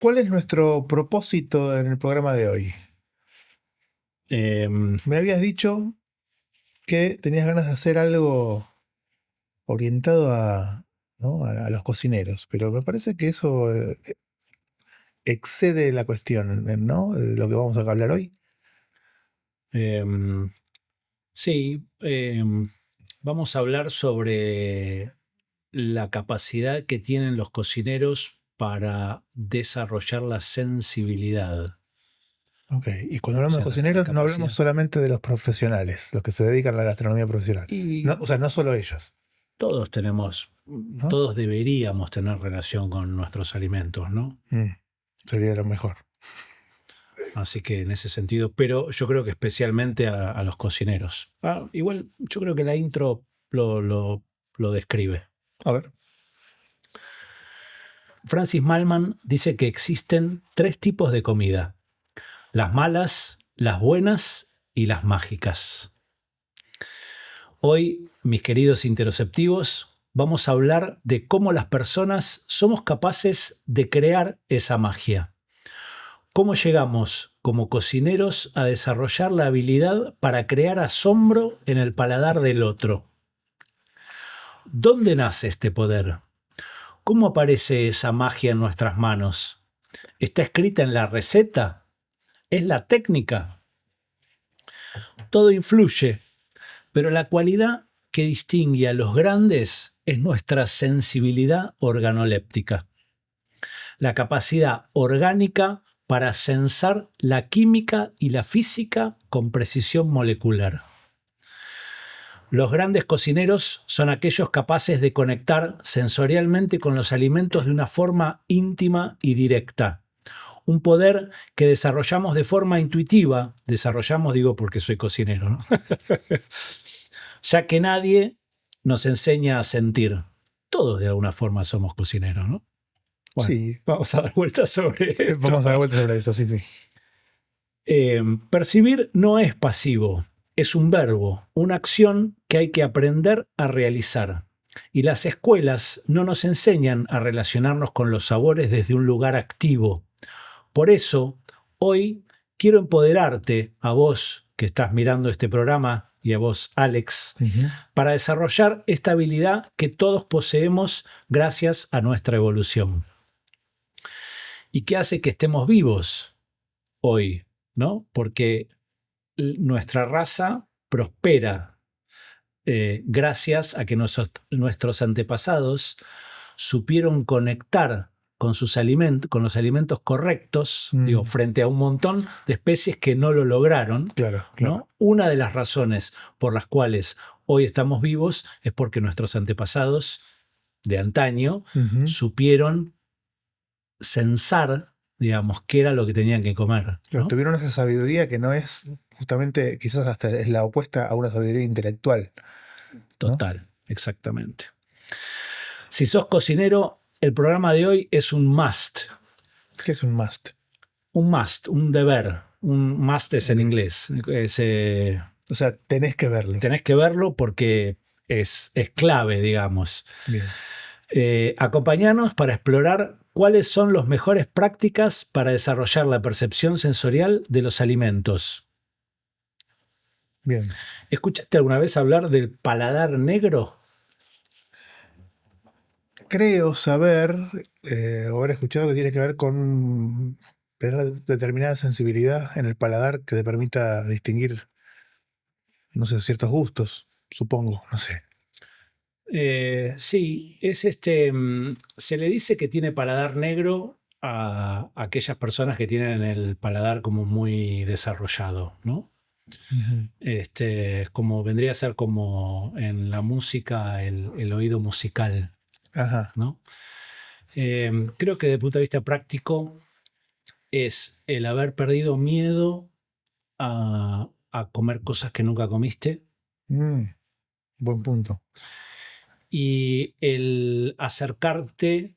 ¿Cuál es nuestro propósito en el programa de hoy? Me habías dicho que tenías ganas de hacer algo orientado ¿no? a los cocineros, pero me parece que eso excede la cuestión, ¿no? De lo que vamos a hablar hoy. Sí, vamos a hablar sobre la capacidad que tienen los cocineros para desarrollar la sensibilidad. Ok, y cuando O hablamos de sea, la cocineros no hablamos capacidad. solamente de los profesionales, los que se dedican a la gastronomía profesional. Y No, o sea, no solo ellos, todos ¿no? todos deberíamos tener relación con nuestros alimentos, ¿no? Sería lo mejor. Así que en ese sentido, pero yo creo que especialmente a los cocineros. Igual, yo creo que la intro lo describe. A ver. Francis Mallmann dice que existen 3 tipos de comida: las malas, las buenas y las mágicas. Hoy, mis queridos interoceptivos, vamos a hablar de cómo las personas somos capaces de crear esa magia. ¿Cómo llegamos como cocineros a desarrollar la habilidad para crear asombro en el paladar del otro? ¿Dónde nace este poder? ¿Cómo aparece esa magia en nuestras manos? ¿Está escrita en la receta? ¿Es la técnica? Todo influye, pero la cualidad que distingue a los grandes es nuestra sensibilidad organoléptica, la capacidad orgánica para sensar la química y la física con precisión molecular. Los grandes cocineros son aquellos capaces de conectar sensorialmente con los alimentos de una forma íntima y directa. Un poder que desarrollamos de forma intuitiva, digo porque soy cocinero, ¿no? Ya que nadie nos enseña a sentir. Todos de alguna forma somos cocineros, ¿no? Bueno, Sí, vamos a dar vueltas sobre esto. vamos a dar vueltas sobre eso, sí, sí. Percibir no es pasivo, es un verbo, una acción que hay que aprender a realizar. Y las escuelas no nos enseñan a relacionarnos con los sabores desde un lugar activo. Por eso, hoy quiero empoderarte, a vos que estás mirando este programa y a vos, Alex, para desarrollar esta habilidad que todos poseemos gracias a nuestra evolución. Y que hace que estemos vivos hoy, ¿no? Porque nuestra raza prospera gracias a que nuestros antepasados supieron conectar con con los alimentos correctos, frente a un montón de especies que no lo lograron. Claro. ¿No? Una de las razones por las cuales hoy estamos vivos es porque nuestros antepasados de antaño supieron censar, digamos, qué era lo que tenían que comer, ¿no? Tuvieron esa sabiduría que no es justamente, quizás hasta es la opuesta a una sabiduría intelectual. Total, ¿no? Exactamente. Si sos cocinero, el programa de hoy es un must. ¿Qué es un must? Un must, un deber. Un must es en inglés. O sea, tenés que verlo. Tenés que verlo porque es clave, digamos. Bien. Acompañanos para explorar cuáles son las mejores prácticas para desarrollar la percepción sensorial de los alimentos. Bien. ¿Escuchaste alguna vez hablar del paladar negro? Creo saber, o haber escuchado que tiene que ver con tener determinada sensibilidad en el paladar que te permita distinguir, no sé, ciertos gustos, supongo, no sé. Sí, es se le dice que tiene paladar negro a aquellas personas que tienen el paladar como muy desarrollado, ¿no? Como vendría a ser como en la música el oído musical. Ajá. ¿No? Creo que desde el punto de vista práctico es el haber perdido miedo a comer cosas que nunca comiste. Buen punto. Y el acercarte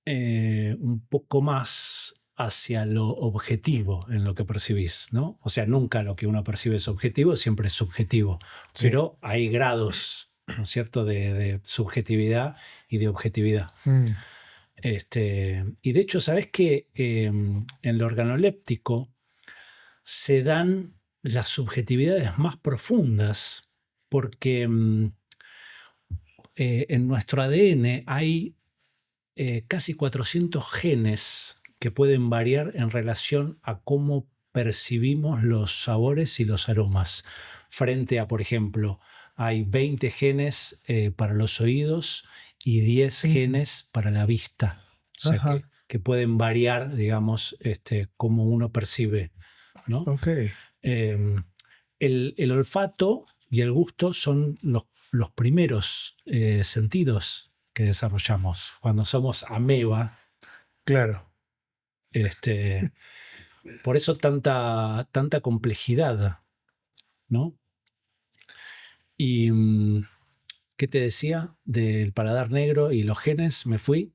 un poco más hacia lo objetivo en lo que percibís, ¿no? O sea, nunca lo que uno percibe es objetivo, siempre es subjetivo. Sí. Pero hay grados, ¿no es cierto?, de subjetividad y de objetividad. Y de hecho, ¿sabés que en lo organoléptico se dan las subjetividades más profundas? Porque en nuestro ADN hay casi 400 genes que pueden variar en relación a cómo percibimos los sabores y los aromas. Frente a, por ejemplo, hay 20 genes para los oídos y 10 genes para la vista. O sea, Ajá, que pueden variar, digamos, cómo uno percibe, ¿no? ok. Eh, el olfato y el gusto son los primeros sentidos que desarrollamos cuando somos ameba. Claro. Este, por eso tanta complejidad, ¿no? Y, ¿qué te decía del paladar negro y los genes? Me fui.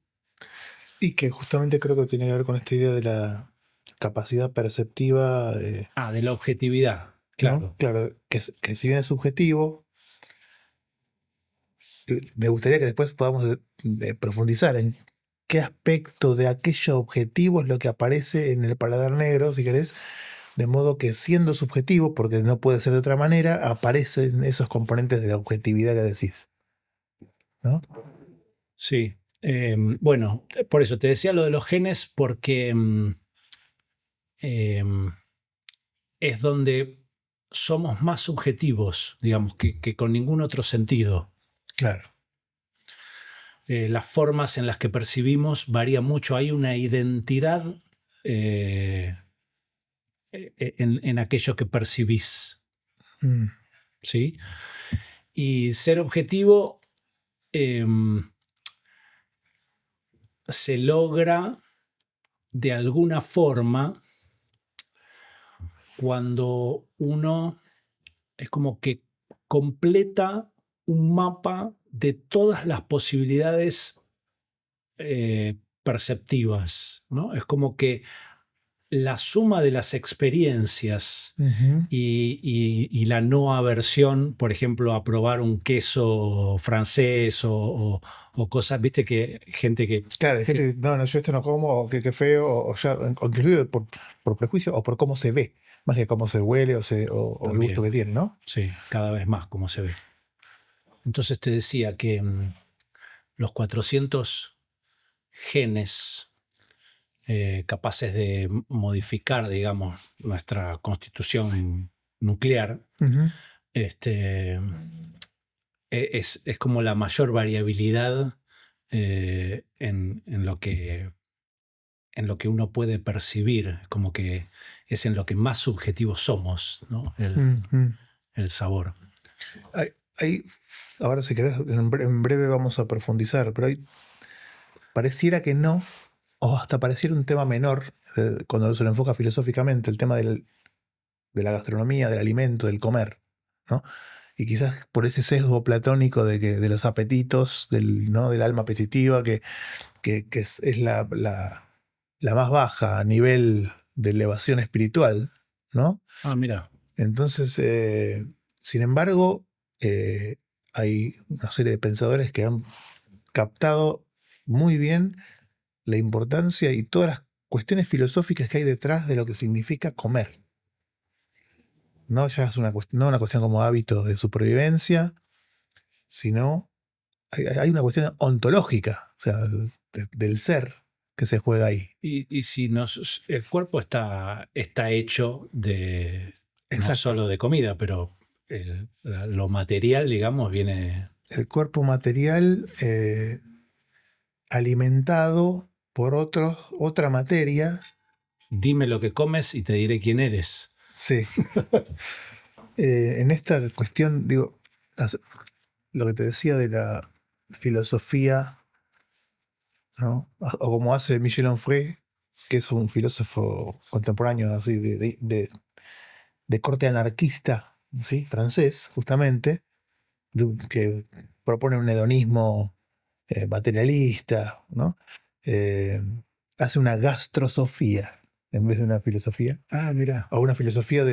Y que justamente creo que tiene que ver con esta idea de la capacidad perceptiva, De la objetividad, ¿no? claro. Claro, que si bien es subjetivo, me gustaría que después podamos de profundizar en qué aspecto de aquello objetivo es lo que aparece en el paladar negro, si querés, de modo que siendo subjetivo, porque no puede ser de otra manera, aparecen esos componentes de la objetividad que decís, ¿no? Sí. Bueno, por eso te decía lo de los genes, porque em, es donde somos más subjetivos, digamos, que con ningún otro sentido. Claro. Las formas en las que percibimos varía mucho. Hay una identidad eh, en aquello que percibís, Mm, ¿sí? Y ser objetivo eh, se logra de alguna forma cuando uno es como que completa un mapa de todas las posibilidades perceptivas, ¿no? Es como que la suma de las experiencias ujú. y la no aversión, por ejemplo, a probar un queso francés o cosas, viste que gente Claro, hay gente que no, no, yo esto no como, o qué feo, o ya, o inclusive por prejuicio o por cómo se ve, más que cómo se huele o el gusto también, que tiene, ¿no? sí, cada vez más como se ve. Entonces te decía que los 400 genes capaces de modificar, digamos, nuestra constitución nuclear, Ujú. este, es como la mayor variabilidad en lo que uno puede percibir, como que es en lo que más subjetivos somos, ¿no? Ujú. El sabor. Hay- hay- ahora si querés, en breve vamos a profundizar, pero pareciera que no, o hasta pareciera un tema menor, cuando se lo enfoca filosóficamente, el tema de la gastronomía, del alimento, del comer, ¿no? Y quizás por ese sesgo platónico de los apetitos, ¿no? Del alma apetitiva, que es la más baja a nivel de elevación espiritual, ¿no? Mira, Entonces, sin embargo, eh, hay una serie de pensadores que han captado muy bien la importancia y todas las cuestiones filosóficas que hay detrás de lo que significa comer. No ya es no una cuestión como hábito de supervivencia, sino hay una cuestión ontológica, o sea, del ser que se juega ahí. y si el cuerpo está hecho de no Exacto. solo de comida, pero lo material, digamos, viene. El cuerpo material alimentado por otra materia. Dime lo que comes y te diré quién eres. Sí. En esta cuestión, digo, lo que te decía de la filosofía, ¿no? O como hace Michel Onfray, que es un filósofo contemporáneo así de corte anarquista, ¿sí? Francés, justamente, que propone un hedonismo materialista, ¿no? Eh, hace una gastrosofía en vez de una filosofía, Mira. o una filosofía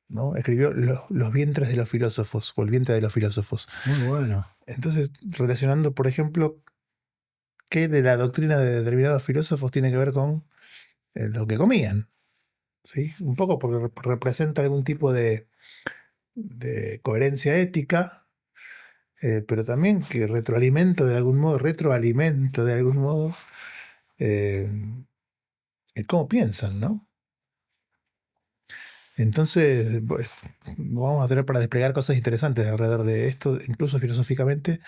¿no? Escribió los vientres de los filósofos, o el vientre de los filósofos. Muy bueno. Entonces, relacionando, por ejemplo, que de la doctrina de determinados filósofos tiene que ver con lo que comían. ¿Sí? Un poco porque representa algún tipo de coherencia ética, pero también que retroalimenta de algún modo eh, el cómo piensan, ¿no? Entonces, vamos a tener para desplegar cosas interesantes alrededor de esto, incluso filosóficamente,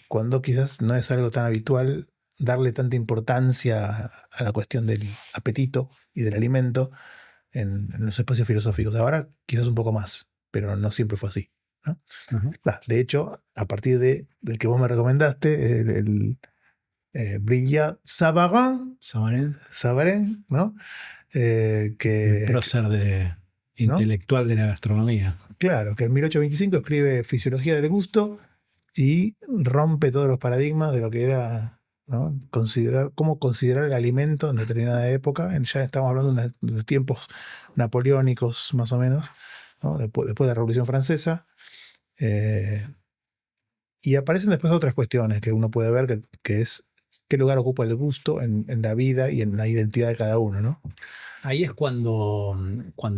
cuando quizás no es algo tan habitual darle tanta importancia a la cuestión del apetito y del alimento en los espacios filosóficos. Ahora quizás un poco más, pero no siempre fue así, ¿no? Ujú. De hecho, a partir del que vos me recomendaste, Brillat Samael, Savarin, ¿no? el prócer ¿No? intelectual de la gastronomía. Claro, que en 1825 escribe Fisiología del Gusto y rompe todos los paradigmas de lo que era, ¿no? Cómo considerar el alimento en determinada época. Ya estamos hablando de los tiempos napoleónicos, más o menos, ¿no? Después de la Revolución Francesa. Eh, y aparecen después otras cuestiones que uno puede ver, que es qué lugar ocupa el gusto en la vida y en la identidad de cada uno, ¿no? Ahí es cuando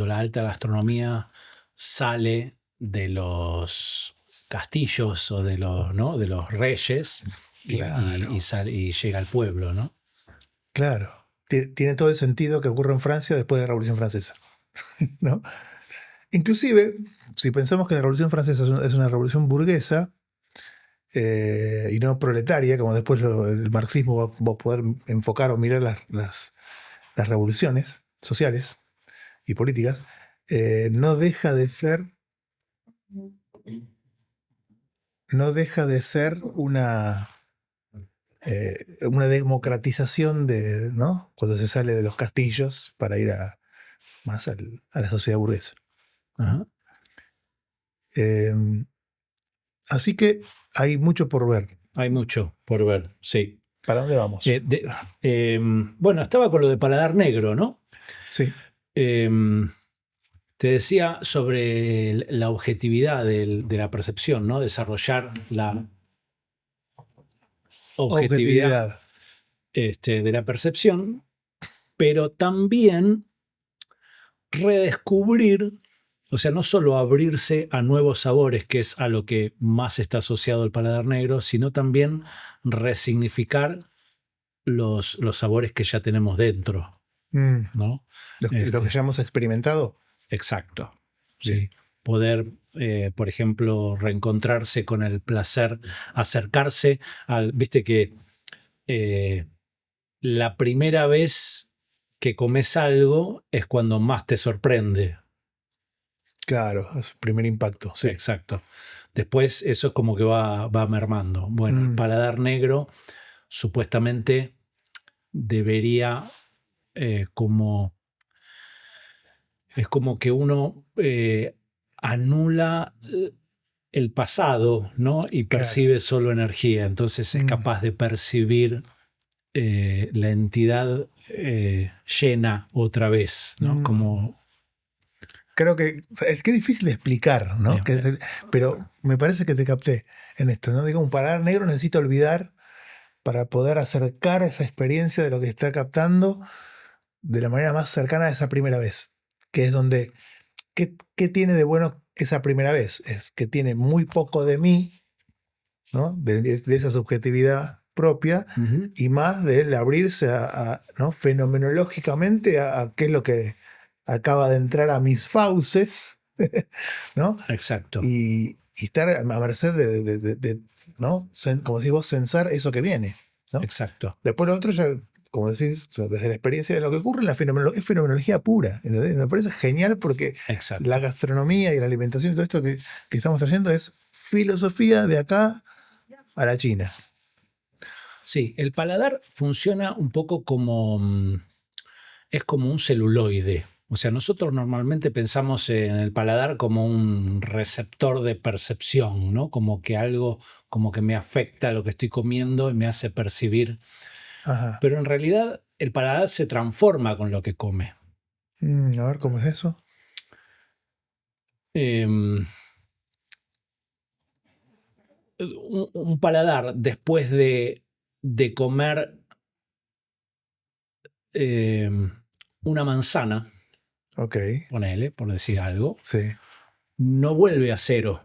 la alta gastronomía sale de los castillos o ¿no? de los reyes Claro, y llega al pueblo, ¿no? claro. Tiene todo el sentido que ocurre en Francia después de la Revolución Francesa, ¿no? Inclusive, si pensamos que la Revolución Francesa es una revolución burguesa y no proletaria, como después el marxismo va a poder enfocar o mirar las revoluciones sociales y políticas, no deja de ser, no deja de ser una democratización ¿no? Cuando se sale de los castillos para ir más a la sociedad burguesa. Ajá. Eh, Así que hay mucho por ver. Hay mucho por ver, sí. ¿Para dónde vamos? Bueno, estaba con lo de paladar negro, ¿no? Sí, Eh, Te decía sobre la objetividad de la percepción, ¿no? Desarrollar la objetividad objetividad. de la percepción, pero también redescubrir, o sea, no solo abrirse a nuevos sabores, que es a lo que más está asociado el paladar negro, sino también resignificar los sabores que ya tenemos dentro, Mm, ¿no? lo que ya hemos experimentado. Exacto, Bien. sí. Poder, por ejemplo, reencontrarse con el placer, acercarse al, viste que eh, la primera vez que comes algo es cuando más te sorprende. Claro, es el primer impacto, sí. Exacto. Después eso es como que va mermando. Bueno, el Mm, paladar negro supuestamente debería como es como que uno anula el pasado, ¿no? Y claro. percibe solo energía. Entonces es Mm, capaz de percibir la entidad llena otra vez, ¿no? mm. Creo que es que es difícil de explicar, ¿no? Eh, Pero me parece que te capté en esto, ¿no? Digo, un paladar negro necesita olvidar para poder acercar esa experiencia de lo que está captando de la manera más cercana a esa primera vez, que es donde, ¿qué tiene de bueno esa primera vez? Es que tiene muy poco de mí, ¿no? De esa subjetividad propia ujú, y más del abrirse ¿no? Fenomenológicamente a qué es lo que acaba de entrar a mis fauces, ¿no? exacto, Y estar a merced ¿no? Como decís vos, censar eso que viene, ¿no? exacto, Después lo otro ya, como decís, o sea, desde la experiencia de lo que ocurre en la fenomenología, es fenomenología pura, ¿entendés? Me parece genial porque la exacto. gastronomía y la alimentación y todo esto que estamos trayendo es filosofía de acá a la China. Sí, el paladar funciona un poco como, es como un celuloide. O sea, nosotros normalmente pensamos en el paladar como un receptor de percepción, ¿no? Como que algo, como que me afecta lo que estoy comiendo y me hace percibir. Ajá. Pero en realidad el paladar se transforma con lo que come. A ver, ¿cómo es eso? Em, un paladar después de de comer una manzana, Ok, ponele, por decir algo, sí. no vuelve a cero,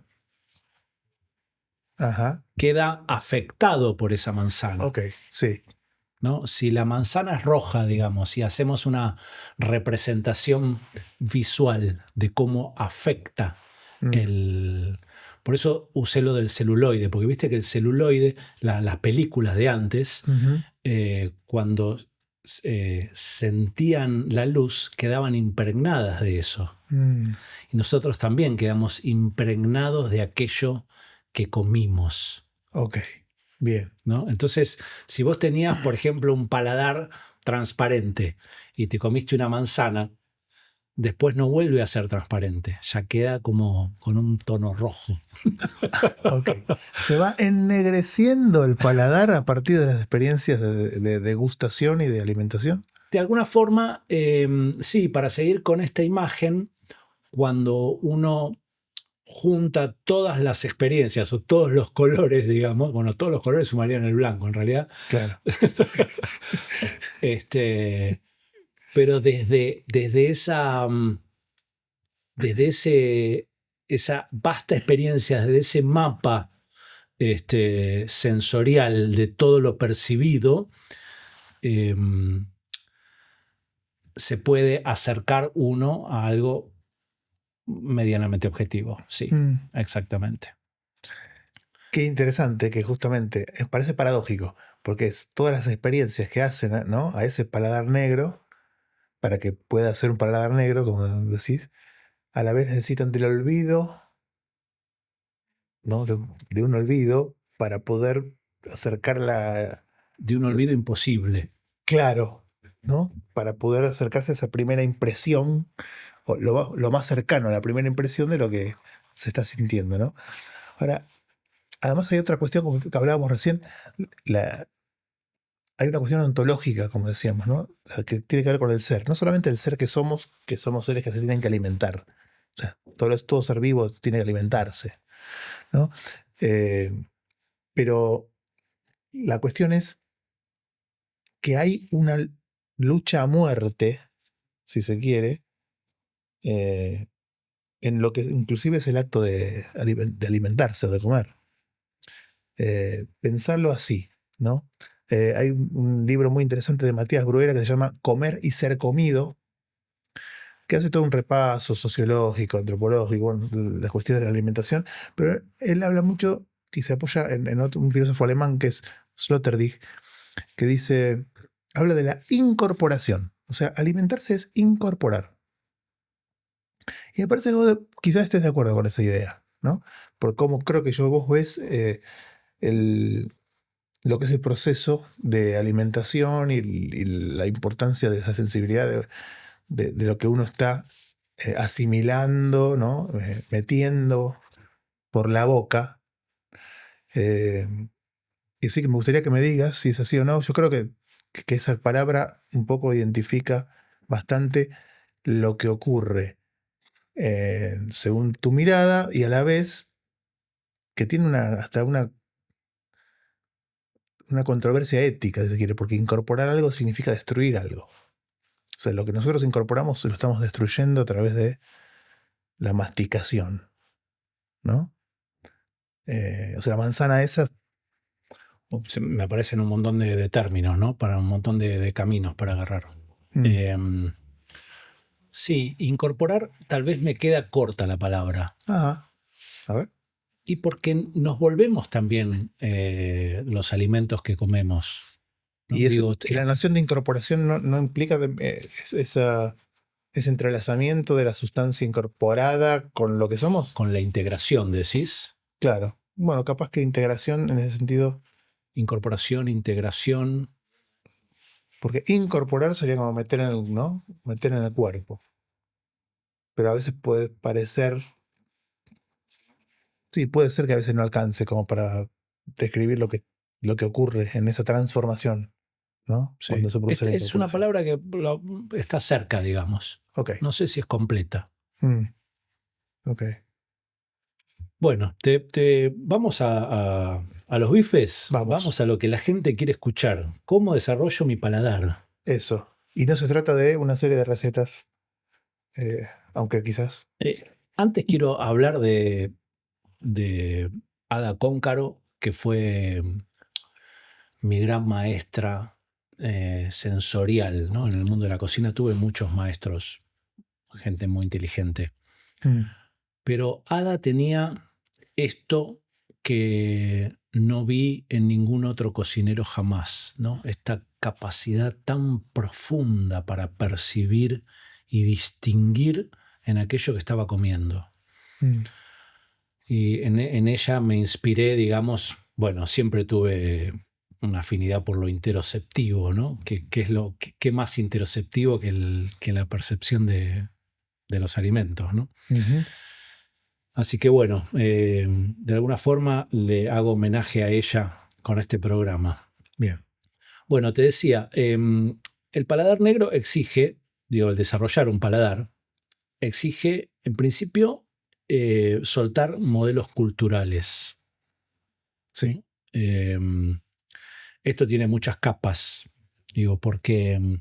Ajá, queda afectado por esa manzana. ok, sí. ¿No? Si la manzana es roja, digamos, y hacemos una representación visual de cómo afecta Mm, el... Por eso usé lo del celuloide, porque viste que el celuloide, las películas de antes, ujú, cuando sentían la luz, quedaban impregnadas de eso. mm, Y nosotros también quedamos impregnados de aquello que comimos. ok, bien. ¿No? Entonces, si vos tenías, por ejemplo, un paladar transparente y te comiste una manzana, después no vuelve a ser transparente, ya queda como con un tono rojo. Ok. Se va ennegreciendo el paladar a partir de las experiencias de degustación y de alimentación. De alguna forma, sí, para seguir con esta imagen, cuando uno junta todas las experiencias o todos los colores, digamos, bueno, todos los colores sumarían el blanco en realidad, Claro. este, pero desde esa, esa vasta experiencia, desde ese mapa sensorial de todo lo percibido, eh, se puede acercar uno a algo medianamente objetivo. Sí, Mm, exactamente. qué interesante que justamente parece paradójico, porque es todas las experiencias que hacen, ¿no? A ese paladar negro, para que pueda ser un paladar negro, como decís, a la vez necesitan del olvido, ¿no? De un olvido para poder acercarla, De un olvido imposible. claro, ¿no? Para poder acercarse a esa primera impresión, o lo más cercano a la primera impresión de lo que se está sintiendo, ¿no? Ahora, además hay otra cuestión, como que hablábamos recién, la, hay una cuestión ontológica, como decíamos, ¿no? Que tiene que ver con el ser. No solamente el ser que somos seres que se tienen que alimentar. O sea, todo ser vivo tiene que alimentarse, ¿no? Eh, pero la cuestión es que hay una lucha a muerte, si se quiere, eh, en lo que inclusive es el acto de alimentarse o de comer. Pensarlo así, ¿no? Hay un libro muy interesante de Matías Bruera que se llama Comer y ser comido, que hace todo un repaso sociológico, antropológico, bueno, de las cuestiones de la alimentación, pero él habla mucho y se apoya en un filósofo alemán que es Sloterdijk, que dice, habla de la incorporación. O sea, alimentarse es incorporar. Y me parece que vos quizás estés de acuerdo con esa idea, ¿no? Por cómo creo que vos ves el, lo que es el proceso de alimentación y la importancia de esa sensibilidad de lo que uno está asimilando, ¿no? Metiendo por la boca. Eh, y sí que me gustaría que me digas si es así o no. Yo creo que esa palabra un poco identifica bastante lo que ocurre según tu mirada y a la vez que tiene hasta una controversia ética, si se quiere, porque incorporar algo significa destruir algo. O sea, lo que nosotros incorporamos lo estamos destruyendo a través de la masticación, ¿no? O sea, la manzana esa. Me aparecen un montón de términos, ¿no? Para un montón de caminos para agarrar. Mm, Eh, sí, incorporar tal vez me queda corta la palabra. ajá, a ver. Y porque nos volvemos también los alimentos que comemos. ¿No? Digo, Y la noción de incorporación no implica ese entrelazamiento de la sustancia incorporada con lo que somos. con la integración, decís. Claro. Bueno, capaz que integración en ese sentido, Incorporación, integración. porque incorporar sería como meter en el, ¿no? Meter en el cuerpo. Pero a veces puede parecer, sí, puede ser que a veces no alcance como para describir lo que ocurre en esa transformación, ¿no? Sí. Cuando se produce la Es una incorporación. palabra que está cerca, digamos. Ok. No sé si es completa. Mm, ok. Bueno, vamos a ¿A los bifes? Vamos. Vamos a lo que la gente quiere escuchar. ¿Cómo desarrollo mi paladar? Eso. Y no se trata de una serie de recetas, aunque quizás. Antes quiero hablar de Ada Cóncaro, que fue mi gran maestra sensorial, ¿no? En el mundo de la cocina tuve muchos maestros, gente muy inteligente. Pero Ada tenía esto que no vi en ningún otro cocinero jamás, ¿no? Esta capacidad tan profunda para percibir y distinguir en aquello que estaba comiendo. Y en ella me inspiré, digamos, bueno, siempre tuve una afinidad por lo interoceptivo, ¿no? ¿Qué más interoceptivo que la percepción de los alimentos, ¿no? Así que bueno, de alguna forma le hago homenaje a ella con este programa. Bien. Bueno, te decía, el paladar negro exige, el desarrollar un paladar, exige en principio soltar modelos culturales. Sí. Esto tiene muchas capas, porque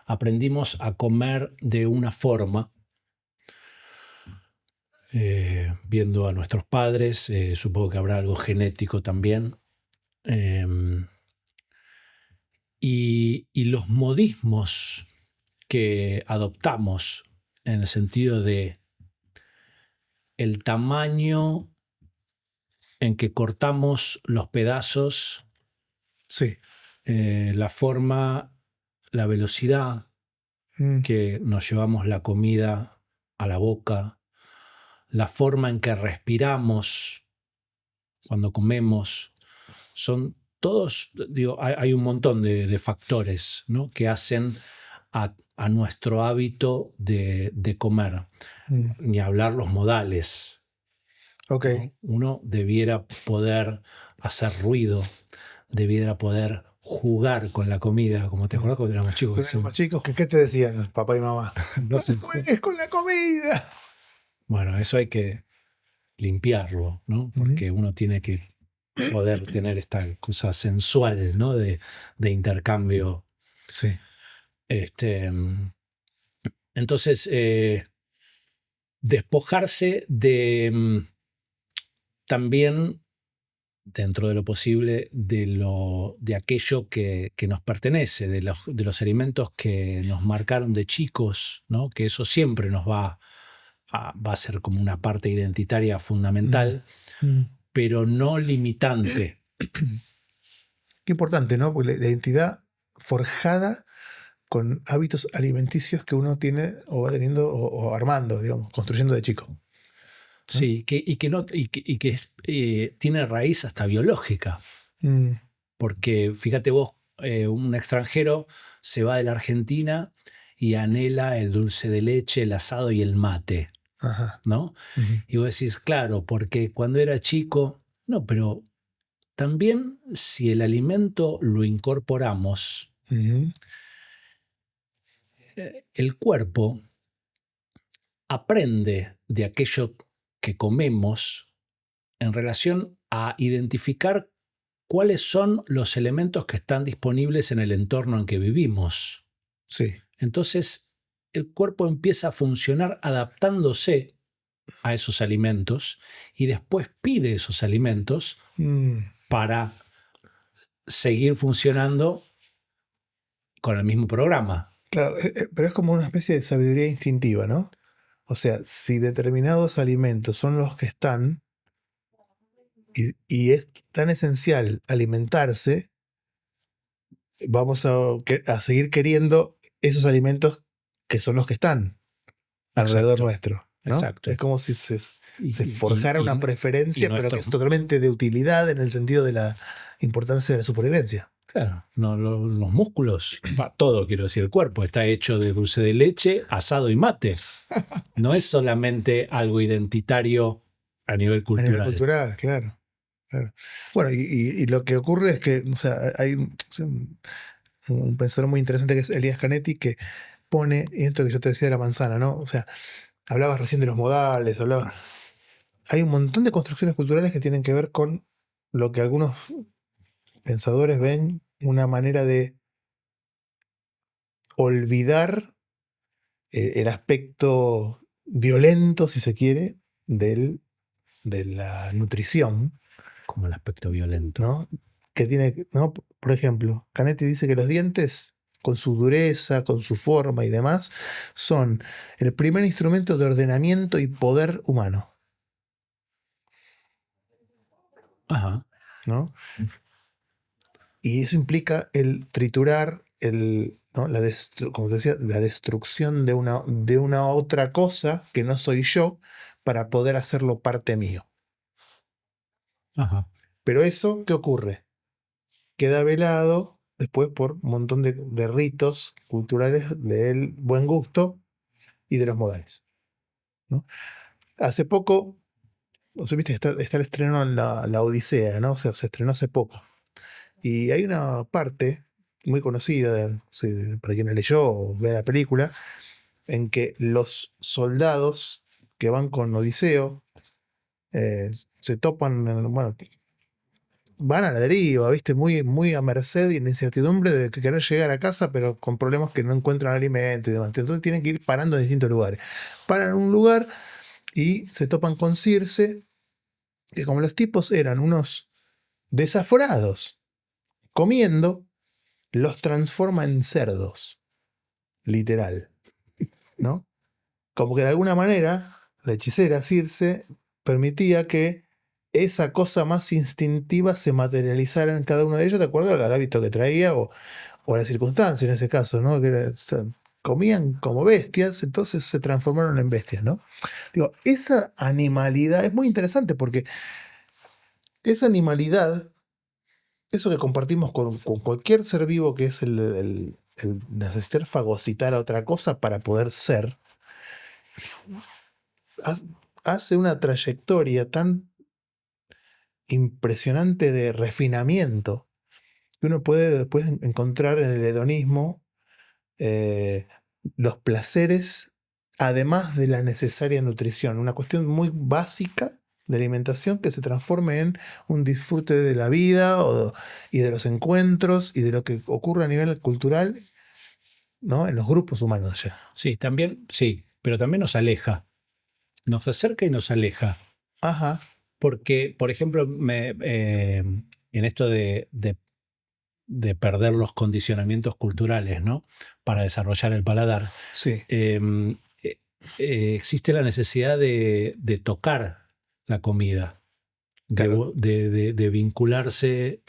aprendimos a comer de una forma, viendo a nuestros padres, supongo que habrá algo genético también, y los modismos que adoptamos en el sentido de el tamaño en que cortamos los pedazos, Sí. la forma, la velocidad que nos llevamos la comida a la boca, la forma en que respiramos cuando comemos, son todos, hay un montón de factores, ¿no? Que hacen a nuestro hábito de comer. Ni hablar los modales. Ok. ¿No? Uno debiera poder hacer ruido, debiera poder jugar con la comida, como te acuerdas cuando éramos chicos. Cuando éramos chicos, ¿qué te decían papá y mamá? No se juegues con la comida. Bueno, eso hay que limpiarlo, ¿no? Porque uno tiene que poder tener esta cosa sensual, ¿no? De intercambio. Sí. Entonces, despojarse de también, dentro de lo posible, de aquello que nos pertenece, de los alimentos que nos marcaron de chicos, ¿no? Que eso siempre nos va a ser como una parte identitaria fundamental, pero no limitante. Qué importante, ¿no? Porque la identidad forjada con hábitos alimenticios que uno tiene o va teniendo o armando, digamos, construyendo de chico. Sí, y que tiene raíz hasta biológica. Porque fíjate vos, un extranjero se va de la Argentina y anhela el dulce de leche, el asado y el mate. Ajá. ¿No? Y vos decís, claro, porque cuando era chico, no, pero también si el alimento lo incorporamos, el cuerpo aprende de aquello que comemos en relación a identificar cuáles son los elementos que están disponibles en el entorno en que vivimos. Sí. Entonces, el cuerpo empieza a funcionar adaptándose a esos alimentos y después pide esos alimentos para seguir funcionando con el mismo programa. Claro, pero es como una especie de sabiduría instintiva, ¿no? O sea, si determinados alimentos son los que están y es tan esencial alimentarse, vamos a seguir queriendo esos alimentos que son los que están alrededor nuestro, ¿no? Exacto. Es como si se forjara una preferencia, pero que es totalmente de utilidad en el sentido de la importancia de la supervivencia. Claro, no, los músculos, todo quiero decir, el cuerpo está hecho de dulce de leche, asado y mate. No es solamente algo identitario a nivel cultural. A nivel cultural, claro. Bueno, y lo que ocurre es que, o sea, hay un pensador muy interesante que es Elías Canetti, que pone esto que yo te decía de la manzana, ¿no? O sea, hablabas recién de los modales, hay un montón de construcciones culturales que tienen que ver con lo que algunos pensadores ven una manera de olvidar el aspecto violento, si se quiere, de la nutrición, Como el aspecto violento. ¿no? Que tiene, ¿no? Por ejemplo, Canetti dice que los dientes, con su dureza, con su forma y demás, son el primer instrumento de ordenamiento y poder humano, Ajá. ¿no? Y eso implica el triturar, ¿no? Como te decía, la destrucción de una otra cosa que no soy yo para poder hacerlo parte mío. Ajá. Pero eso, ¿qué ocurre? Queda velado después por un montón de ritos culturales del buen gusto y de los modales, ¿no? Hace poco, o sea, viste, está el estreno en la Odisea, ¿no? O sea, se estrenó hace poco. Y hay una parte muy conocida, para quien la leyó o ve la película, en que los soldados que van con Odiseo se topan, bueno, van a la deriva, ¿viste? Muy, muy a merced y en incertidumbre de que querer llegar a casa, pero con problemas que no encuentran alimento y demás. Entonces tienen que ir parando en distintos lugares. Paran en un lugar y se topan con Circe, que como los tipos eran unos desaforados comiendo, los transforma en cerdos, literal, ¿no? Como que de alguna manera la hechicera Circe permitía que esa cosa más instintiva se materializara en cada uno de ellos de acuerdo al hábito que traía o a la circunstancia en ese caso, ¿no? O sea, comían como bestias, entonces se transformaron en bestias, ¿no? Digo, esa animalidad es muy interesante porque esa animalidad, eso que compartimos con cualquier ser vivo que es el necesitar fagocitar a otra cosa para poder ser, hace una trayectoria tan impresionante de refinamiento que uno puede después encontrar en el hedonismo los placeres, además de la necesaria nutrición. Una cuestión muy básica de alimentación que se transforme en un disfrute de la vida y de los encuentros y de lo que ocurre a nivel cultural, ¿no? En los grupos humanos ya. Sí, también, sí, pero también nos aleja. Nos acerca y nos aleja. Ajá. Porque, por ejemplo, en esto de perder los condicionamientos culturales, ¿no? Para desarrollar el paladar, Sí, existe la necesidad de tocar la comida, claro. de vincularse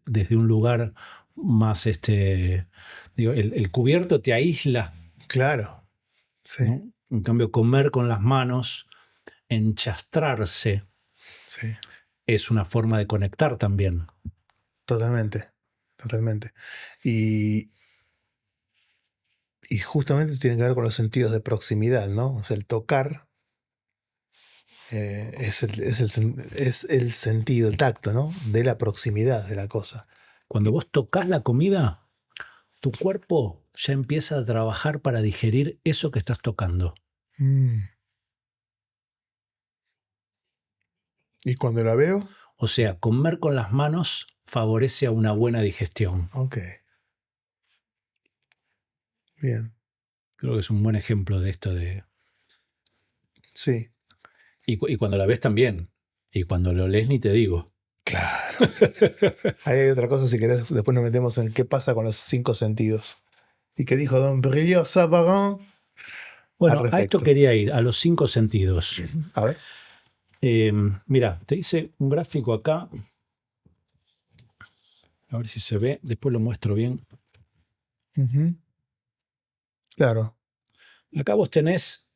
desde un lugar más, digo, el cubierto te aísla, Claro. Sí, ¿no? En cambio, comer con las manos, enchastrarse, sí. es una forma de conectar también. Totalmente. Totalmente. Y, y justamente tiene que ver con los sentidos de proximidad, ¿no? O sea, el tocar es el sentido, el tacto, ¿no? De la proximidad de la cosa. Cuando vos tocas la comida, tu cuerpo ya empieza a trabajar para digerir eso que estás tocando. Mm. Y cuando la veo, O sea, comer con las manos favorece a una buena digestión. ok, bien, Creo que es un buen ejemplo de esto de... sí, Y cuando la ves también. Y cuando lo lees ni te digo. claro. Ahí hay otra cosa, si querés, después nos metemos en qué pasa con los 5 sentidos. ¿Y qué dijo Don Brillat-Savarin al Bueno, a esto respecto? quería ir, a los 5 sentidos. A ver. Mira, te hice un gráfico acá. A ver si se ve. Después lo muestro bien. Ujú. Claro. Acá vos tenés,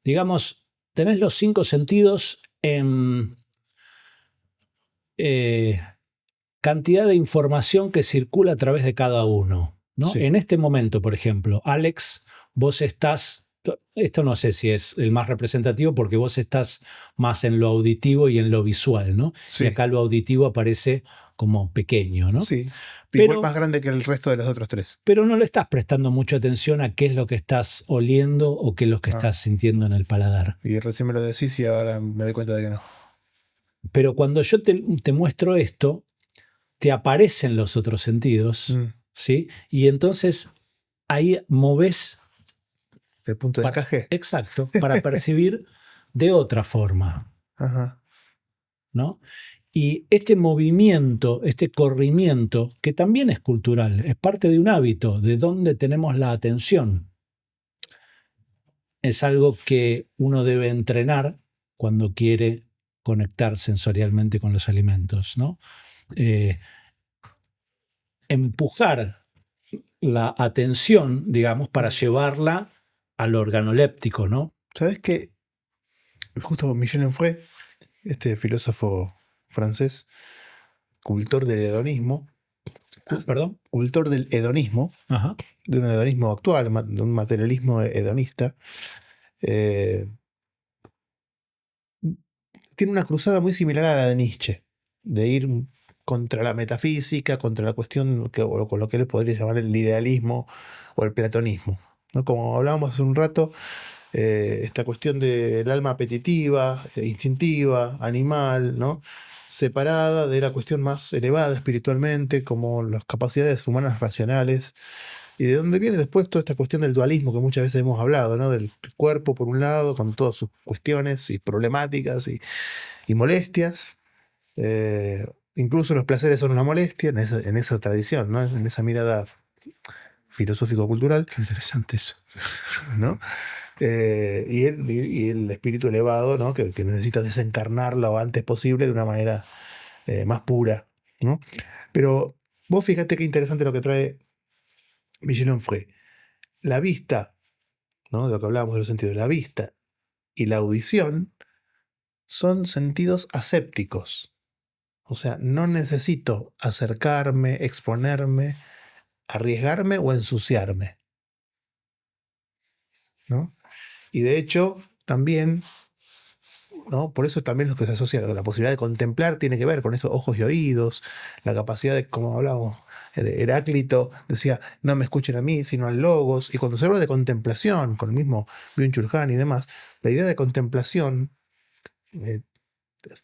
digamos, tenés los 5 sentidos en cantidad de información que circula a través de cada uno, ¿no? Sí, En este momento, por ejemplo, Alex, vos estás, esto no sé si es el más representativo porque vos estás más en lo auditivo y en lo visual, ¿no? Y sí, acá lo auditivo aparece como pequeño, ¿no? sí. Igual Pero, más grande que el resto de los otros 3. pero no le estás prestando mucha atención a qué es lo que estás oliendo o qué es lo que Ah, estás sintiendo en el paladar. y recién me lo decís y ahora me doy cuenta de que no. Pero cuando yo te muestro esto, te aparecen los otros sentidos, ¿sí? Y entonces ahí moves El punto de para, encaje. exacto, para percibir de otra forma, Ajá. ¿no? Y este movimiento, este corrimiento, que también es cultural, es parte de un hábito, de donde tenemos la atención. Es algo que uno debe entrenar cuando quiere conectar sensorialmente con los alimentos, ¿no? Eh, empujar la atención, digamos, para llevarla al organoléptico, ¿no? ¿Sabes qué? Justo Michel Onfray, este filósofo francés, cultor del hedonismo, Perdón. cultor del hedonismo, Ajá. de un hedonismo actual, de un materialismo hedonista, eh, tiene una cruzada muy similar a la de Nietzsche, de ir contra la metafísica, contra la cuestión o con lo que él podría llamar el idealismo o el platonismo, ¿no? Como hablábamos hace un rato, esta cuestión del alma apetitiva, instintiva, animal, ¿no? Separada de la cuestión más elevada espiritualmente, como las capacidades humanas racionales, y de dónde viene después toda esta cuestión del dualismo que muchas veces hemos hablado, ¿no? Del cuerpo por un lado, con todas sus cuestiones y problemáticas y molestias. Eh, Incluso los placeres son una molestia en esa tradición, ¿no? En esa mirada filosófico-cultural, Qué interesante eso. ¿no? Y el espíritu elevado, ¿no? Que necesita desencarnar lo antes posible de una manera más pura, ¿no? Pero vos fíjate qué interesante lo que trae Michel Onfray. La vista, ¿no? De lo que hablábamos de los sentidos, la vista y la audición son sentidos asépticos. O sea, no necesito acercarme, exponerme, arriesgarme o ensuciarme, ¿no? Y de hecho, también, ¿no? Por eso también lo que se asocia con la posibilidad de contemplar tiene que ver con esos ojos y oídos, la capacidad de, como hablábamos, Heráclito decía, no me escuchen a mí, sino al logos. Y cuando se habla de contemplación, con el mismo Byung-Chul Han y demás, la idea de contemplación, eh,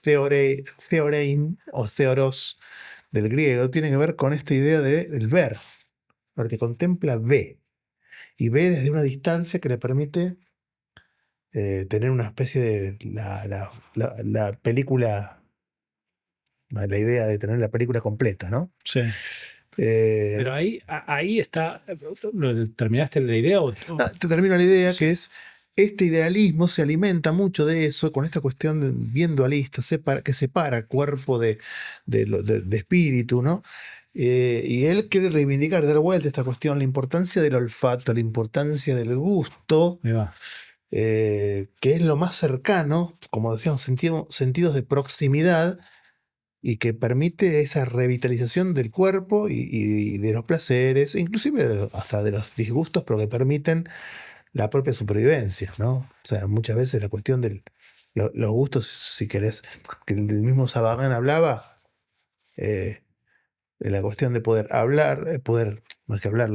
theorein o theoros del griego, tiene que ver con esta idea del ver. El que contempla ve, y ve desde una distancia que le permite tener una especie de la película, la idea de tener la película completa, ¿no? Sí. Eh, Pero ahí está. ¿Terminaste la idea? Te termino la idea Sí. que es, este idealismo se alimenta mucho de eso, con esta cuestión bien dualista, que separa cuerpo de espíritu, ¿no? Y él quiere reivindicar, dar vuelta a esta cuestión, la importancia del olfato, la importancia del gusto, Ahí va. que es lo más cercano, como decíamos, sentidos de proximidad y que permite esa revitalización del cuerpo y de los placeres, inclusive hasta de los disgustos, pero que permiten la propia supervivencia, ¿no? O sea, muchas veces la cuestión de los gustos, si querés, que el mismo Sabagan hablaba, de la cuestión de poder hablar, más que hablar,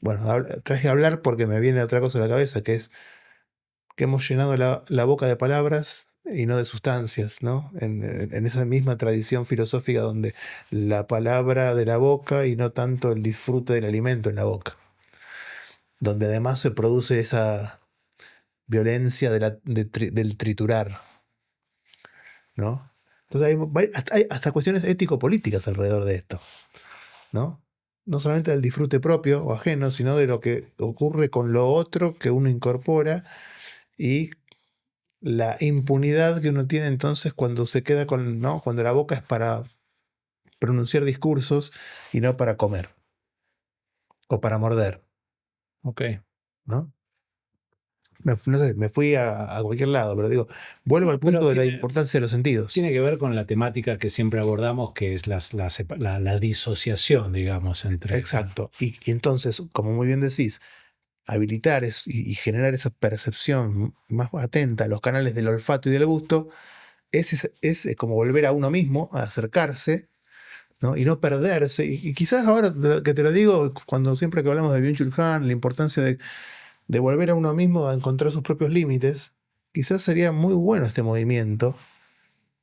bueno, traje a hablar porque me viene otra cosa a la cabeza, que es que hemos llenado la boca de palabras y no de sustancias, ¿no? En esa misma tradición filosófica donde la palabra de la boca y no tanto el disfrute del alimento en la boca, donde además se produce esa violencia del triturar, ¿no? Entonces hay hasta cuestiones ético-políticas alrededor de esto, ¿no? No solamente del disfrute propio o ajeno, sino de lo que ocurre con lo otro que uno incorpora y la impunidad que uno tiene entonces cuando se queda con, ¿no? Cuando la boca es para pronunciar discursos y no para comer o para morder, Ok. ¿no? No sé, me fui a cualquier lado, pero digo, vuelvo al Pero punto de la importancia de los sentidos. tiene que ver con la temática que siempre abordamos, que es la disociación, digamos, entre. Exacto. Y entonces, como muy bien decís, habilitar y generar esa percepción más atenta a los canales del olfato y del gusto es como volver a uno mismo, a acercarse, ¿no? Y no perderse. Y quizás ahora que te lo digo, cuando siempre que hablamos de Byung-Chul Han, la importancia de volver a uno mismo a encontrar sus propios límites, quizás sería muy bueno este movimiento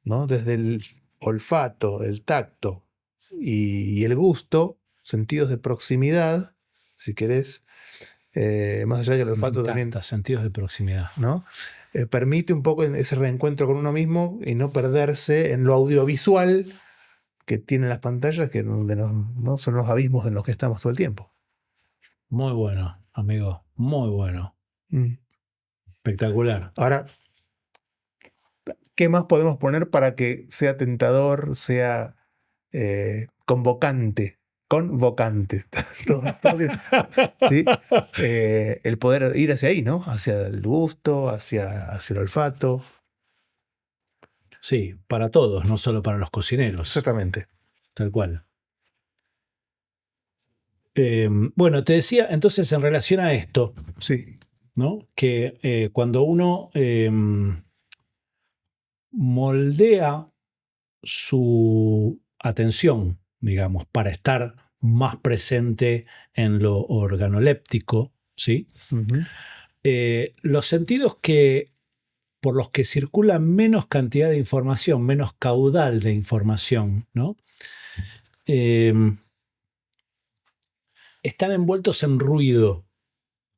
¿no? Desde el olfato, el tacto y el gusto, sentidos de proximidad, si querés, más allá que el Me olfato también, encanta, sentidos de proximidad. ¿no? Permite un poco ese reencuentro con uno mismo y no perderse en lo audiovisual que tienen las pantallas, que donde ¿no? Son los abismos en los que estamos todo el tiempo. Muy bueno, amigo, muy bueno. Mm. Espectacular. Ahora, ¿qué más podemos poner para que sea tentador, sea convocante? Convocante. Todo bien. ¿Sí? El poder ir hacia ahí, ¿no? Hacia el gusto, hacia el olfato. Sí, para todos, no solo para los cocineros. Exactamente. Tal cual. Bueno, te decía entonces en relación a esto, Sí. ¿no? Que cuando uno moldea su atención, digamos, para estar más presente en lo organoléptico, ¿sí? Ujú. Los sentidos por los que circula menos cantidad de información, menos caudal de información, ¿no? Están envueltos en ruido. O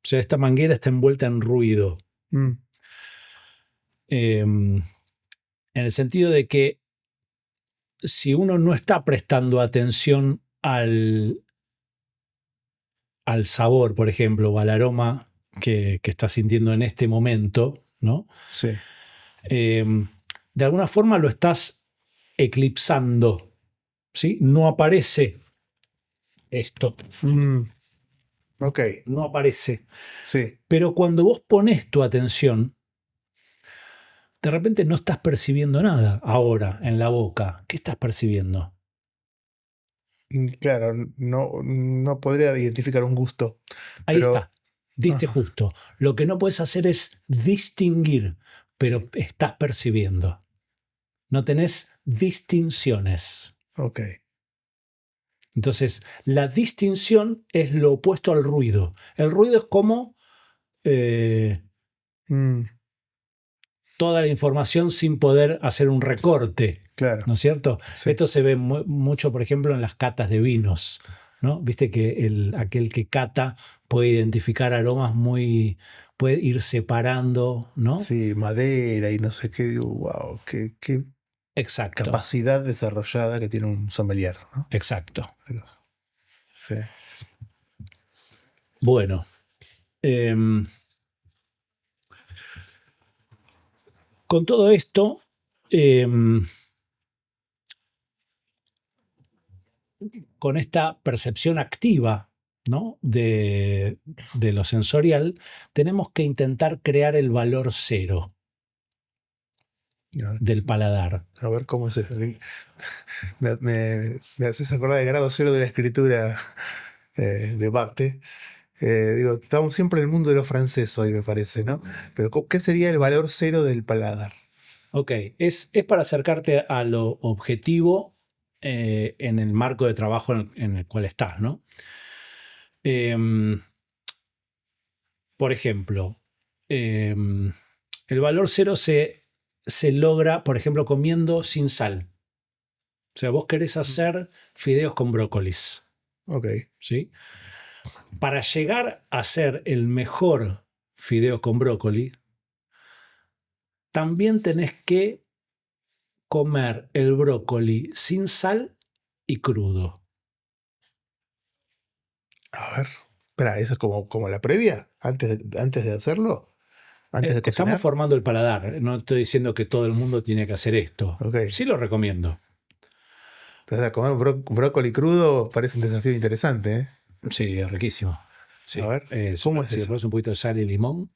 sea, esta manguera está envuelta en ruido. Mm. En el sentido de que si uno no está prestando atención al sabor, por ejemplo, o al aroma que está sintiendo en este momento, ¿no? Sí. De alguna forma lo estás eclipsando, ¿sí? No aparece esto, Mm. Ok. no aparece. Sí. Pero cuando vos pones tu atención, de repente no estás percibiendo nada ahora en la boca. ¿Qué estás percibiendo? Claro, no podría identificar un gusto, Ahí pero está, diste ajá, justo. Lo que no puedes hacer es distinguir, pero estás percibiendo. No tenés distinciones. ok. Entonces, la distinción es lo opuesto al ruido. El ruido es como Mm. toda la información sin poder hacer un recorte, Claro, ¿no es cierto? sí. Esto se ve mucho, por ejemplo, en las catas de vinos, ¿no? Viste que aquel que cata puede identificar aromas puede ir separando, ¿no? Sí, madera y no sé qué, digo, wow, qué Exacto, capacidad desarrollada que tiene un sommelier, ¿no? exacto. Sí. Bueno, em, con todo esto, em, con esta percepción activa, ¿no? de lo sensorial, tenemos que intentar crear el valor cero del paladar. A ver cómo es eso. Me haces acordar de grado cero de la escritura de Barthes. Digo, estamos siempre en el mundo de lo francés hoy, me parece, ¿no? Pero ¿qué sería el valor cero del paladar? Ok, es para acercarte a lo objetivo en el marco de trabajo en el cual estás, ¿no? Em, por ejemplo, el valor cero se logra, por ejemplo, comiendo sin sal. O sea, vos querés hacer fideos con brócolis, Ok. ¿sí? Para llegar a ser el mejor fideo con brócoli, también tenés que comer el brócoli sin sal y crudo. A ver. Espera, ¿eso es como la previa? Antes de hacerlo? ¿Antes de Estamos cocinar? formando el paladar. No estoy diciendo que todo el mundo tiene que hacer esto. Ok. Sí lo recomiendo. Entonces, comer brócoli crudo parece un desafío interesante, ¿eh? Sí, es riquísimo. Sí. A ver, ¿cómo es Si le eso? pones un poquito de sal y limón,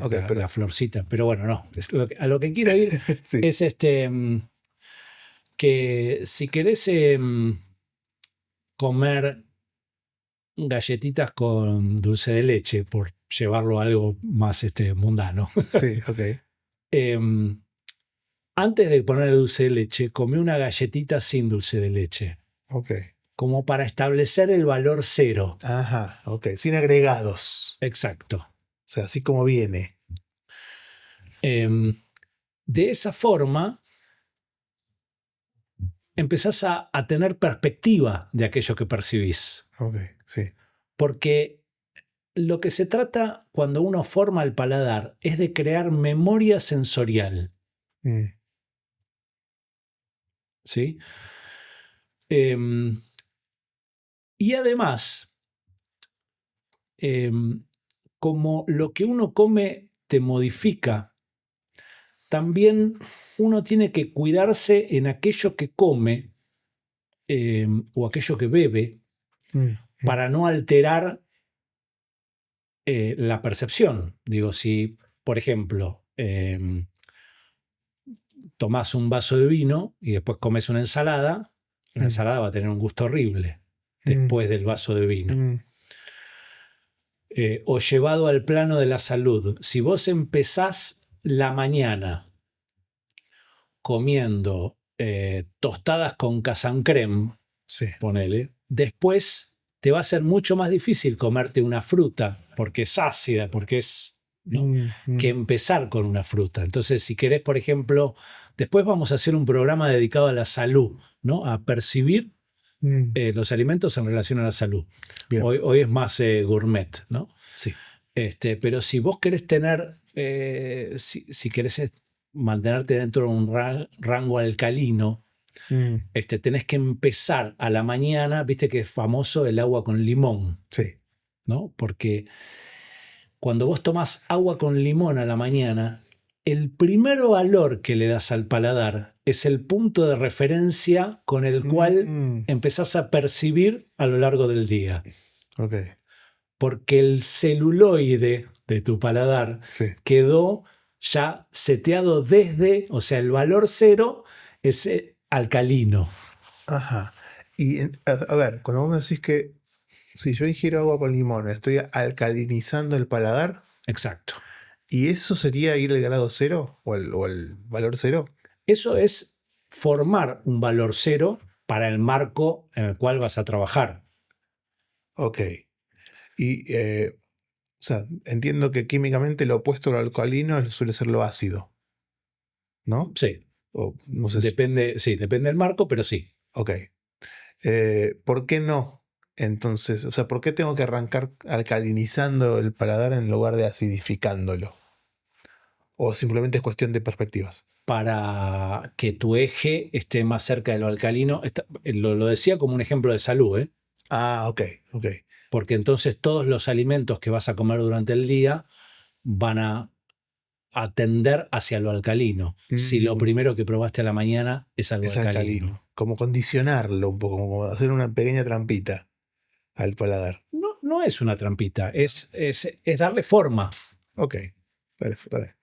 Ok, pero. la florcita. Pero bueno, no. A lo que quiero ir Sí. es que si querés comer galletitas con dulce de leche, por llevarlo a algo más mundano. Sí, ok. Antes de poner el dulce de leche, comí una galletita sin dulce de leche, Ok. como para establecer el valor cero. Ajá, ok. Sin agregados. Exacto. O sea, así como viene. De esa forma, empezás a tener perspectiva de aquello que percibís. Ok, sí. Porque lo que se trata cuando uno forma el paladar es de crear memoria sensorial. Mm, ¿Sí? Y además, como lo que uno come te modifica, también uno tiene que cuidarse en aquello que come o aquello que bebe mm, para no alterar la percepción. Digo, si, por ejemplo, tomás un vaso de vino y después comes una ensalada, la mm, ensalada va a tener un gusto horrible mm, después del vaso de vino. mm, O llevado al plano de la salud, si vos empezás la mañana comiendo tostadas con casancrem, sí. ponele, después te va a ser mucho más difícil comerte una fruta porque es ácida, porque es, ¿no?, Mm, que mm, empezar con una fruta. Entonces, si querés, por ejemplo, después vamos a hacer un programa dedicado a la salud, ¿no?, a percibir mm. los alimentos en relación a la salud. Bien, Hoy es más gourmet, ¿no? sí. Pero si vos querés tener, si querés mantenerte dentro de un rango alcalino, Mm, tenés que empezar a la mañana, viste que es famoso el agua con limón, sí. ¿no? Porque cuando vos tomás agua con limón a la mañana, el primer valor que le das al paladar es el punto de referencia con el cual Mm, empezás a percibir a lo largo del día. ok, Porque el celuloide de tu paladar sí. quedó ya seteado desde, o sea, el valor cero es alcalino. Ajá. Y a ver, cuando vos me decís que si yo ingiero agua con limón, estoy alcalinizando el paladar, Exacto. ¿y eso sería ir al grado cero o el valor cero? Eso es formar un valor cero para el marco en el cual vas a trabajar. Ok. Y, o sea, entiendo que químicamente lo opuesto al alcalino suele ser lo ácido, ¿no? Sí, O no sé si. depende, sí, depende del marco, pero sí. Ok. ¿Por qué no? Entonces, o sea, ¿por qué tengo que arrancar alcalinizando el paladar en lugar de acidificándolo? ¿O simplemente es cuestión de perspectivas? Para que tu eje esté más cerca de lo alcalino. Lo decía como un ejemplo de salud, ¿eh? Ah, ok, ok. Porque entonces todos los alimentos que vas a comer durante el día van a atender hacia lo alcalino. Si lo Mm, primero que probaste a la mañana es algo es alcalino. alcalino. Como condicionarlo un poco, como hacer una pequeña trampita al paladar. No, no es una trampita, es darle forma. Ok, dale, dale.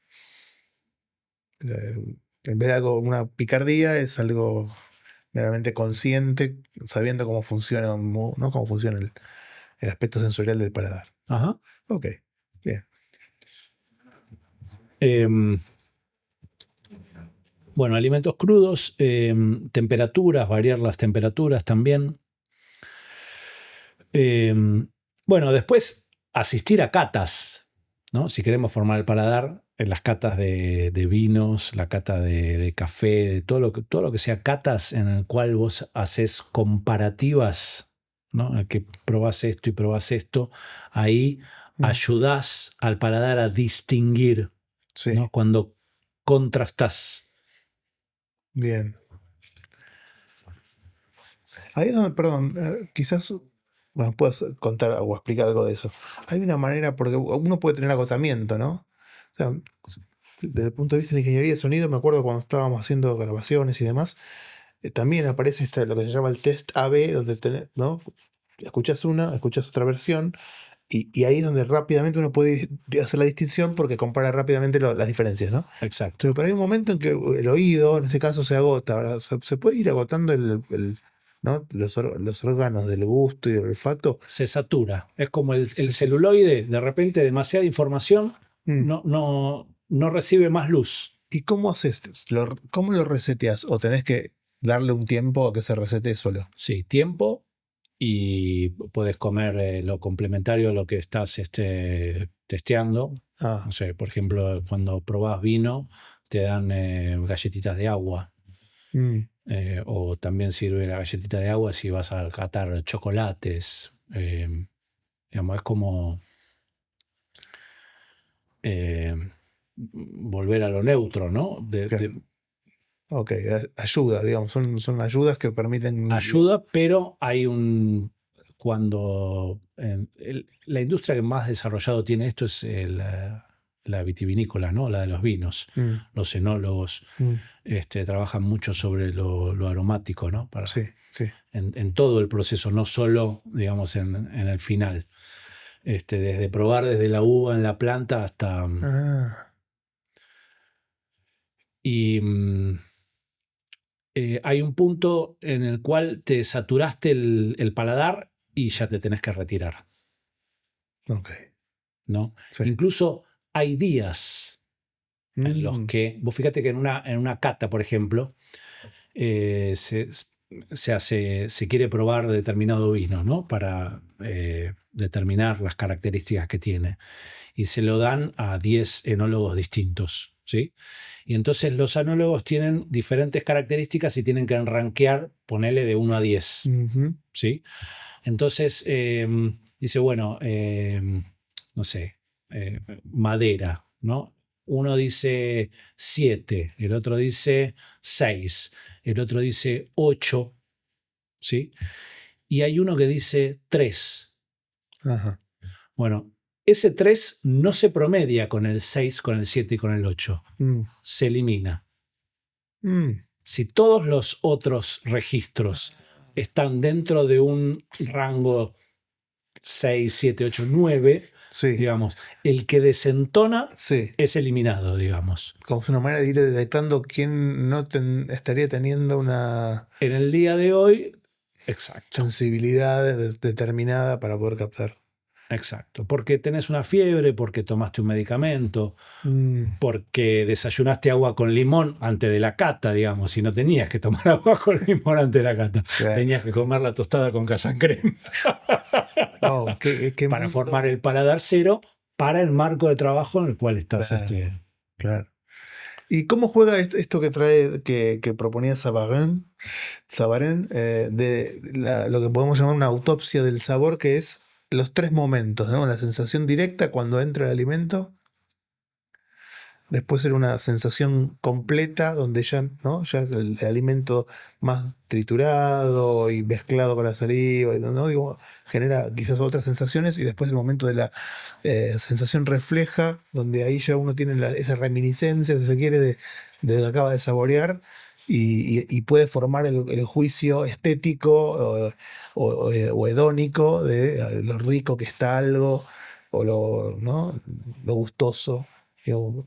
En vez de algo, una picardía, es algo meramente consciente, sabiendo cómo funciona, ¿no? Cómo funciona el aspecto sensorial del paladar. Ajá. Ok, bien. Em, bueno, alimentos crudos, temperaturas, variar las temperaturas también. Bueno, después asistir a catas, ¿no? Si queremos formar el paladar, en las catas de vinos, la cata de café, de todo lo que sea catas en el cual vos haces comparativas, ¿no? En el que probás esto y probás esto, ahí ayudás al paladar a distinguir, Sí, ¿no?, cuando contrastás. bien. Ahí es donde, perdón, quizás me puedas contar o explicar algo de eso. Hay una manera, porque uno puede tener agotamiento, ¿no? O sea, desde el punto de vista de ingeniería de sonido, me acuerdo cuando estábamos haciendo grabaciones y demás, también aparece lo que se llama el test AB, donde ¿no? Escuchas una, escuchas otra versión, y ahí es donde rápidamente uno puede hacer la distinción porque compara rápidamente las diferencias, ¿no? Exacto. Pero hay un momento en que el oído, en este caso, se agota. ¿Verdad? Se puede ir agotando ¿no? Los órganos del gusto y del olfato. Se satura. Es como el Se- se- celuloide, de repente demasiada información Mm. no recibe más luz. ¿Y cómo haces? ¿Cómo lo reseteas? ¿O tenés que darle un tiempo a que se resete solo? Sí, tiempo y puedes comer lo complementario a lo que estás testeando. Ah, No sé, por ejemplo, cuando probás vino, te dan galletitas de agua. O también sirve la galletita de agua si vas a catar chocolates. Digamos, es como volver a lo neutro, ¿no? Claro. Ok, ayuda, digamos, son ayudas que permiten... Ayuda, pero hay la industria que más desarrollado tiene esto es la vitivinícola, ¿no? La de los vinos. Los enólogos trabajan mucho sobre lo aromático, ¿no? Sí, sí. En todo el proceso, no solo, digamos, en el final. Desde probar desde la uva en la planta hasta... Y hay un punto en el cual te saturaste el paladar y ya te tenés que retirar. Ok. ¿No? Sí. Incluso hay días en los que, vos fíjate que en una cata, por ejemplo, se quiere probar determinado vino, ¿no? Para determinar las características que tiene. Y se lo dan a 10 enólogos distintos, ¿sí? Y entonces los enólogos tienen diferentes características y tienen que rankear, ponerle de 1 a 10, ¿sí? Entonces dice, bueno, no sé, madera, ¿no? Uno dice 7, el otro dice 6, el otro dice 8, ¿sí? Y hay uno que dice 3. Ajá. Bueno, ese 3 no se promedia con el 6, con el 7 y con el 8. Se elimina. Si todos los otros registros están dentro de un rango 6, 7, 8, 9, sí. digamos, el que desentona sí. es eliminado, digamos. Como una manera de ir detectando quién no estaría teniendo una... En el día de hoy, exacto. Sensibilidad determinada para poder captar. Exacto. Porque tenés una fiebre, porque tomaste un medicamento, porque desayunaste agua con limón antes de la cata, digamos, y no tenías que tomar agua con limón antes de la cata. Claro. Tenías que comer la tostada con casancrema. Oh, qué para formar el paladar cero para el marco de trabajo en el cual estás. Claro. Claro. ¿Y cómo juega esto que trae, que proponía Savarin, de lo que podemos llamar una autopsia del sabor, que es los 3 momentos, ¿no? La sensación directa cuando entra el alimento, después era una sensación completa donde ya, ¿no? Ya es el alimento más triturado y mezclado con la saliva, ¿no? Digo, genera quizás otras sensaciones, y después el momento de la sensación refleja, donde ahí ya uno tiene esa reminiscencia, si se quiere, de lo que acaba de saborear, y puede formar el juicio estético o hedónico de lo rico que está algo, o ¿no? Lo gustoso. Digo,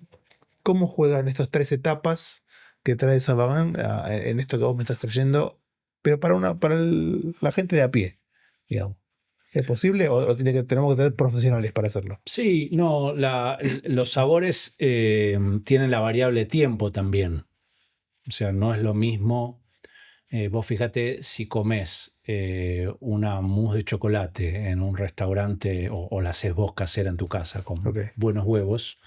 ¿cómo juegan estas 3 etapas que trae Sabagan en esto que vos me estás trayendo, pero para la gente de a pie, digamos? ¿Es posible o tenemos que tener profesionales para hacerlo? Sí, no, los sabores tienen la variable tiempo también. O sea, no es lo mismo. Vos fíjate si comés una mousse de chocolate en un restaurante o la haces vos casera en tu casa con buenos huevos.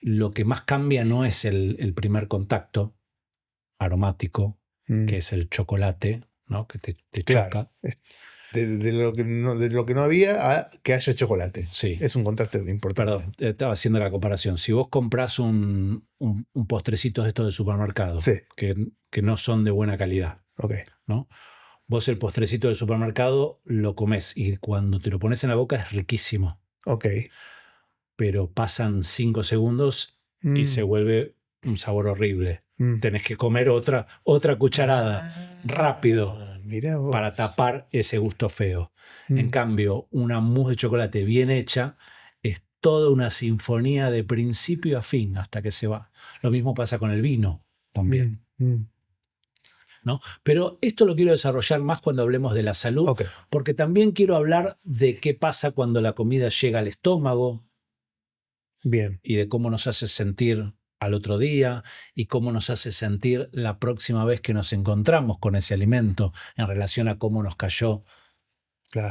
Lo que más cambia no es el primer contacto aromático, que es el chocolate, ¿no? Que te choca. De lo que no había a que haya chocolate. Sí. Es un contraste importante. Perdón, estaba haciendo la comparación. Si vos comprás un postrecito de estos de supermercado, que no son de buena calidad, ¿no? Vos el postrecito del supermercado lo comés y cuando te lo pones en la boca es riquísimo. Pero pasan 5 segundos y se vuelve un sabor horrible. Tenés que comer otra cucharada rápido para tapar ese gusto feo. En cambio, una mousse de chocolate bien hecha es toda una sinfonía de principio a fin hasta que se va. Lo mismo pasa con el vino también. ¿No? Pero esto lo quiero desarrollar más cuando hablemos de la salud, porque también quiero hablar de qué pasa cuando la comida llega al estómago. Bien. Y de cómo nos hace sentir al otro día y cómo nos hace sentir la próxima vez que nos encontramos con ese alimento en relación a cómo nos cayó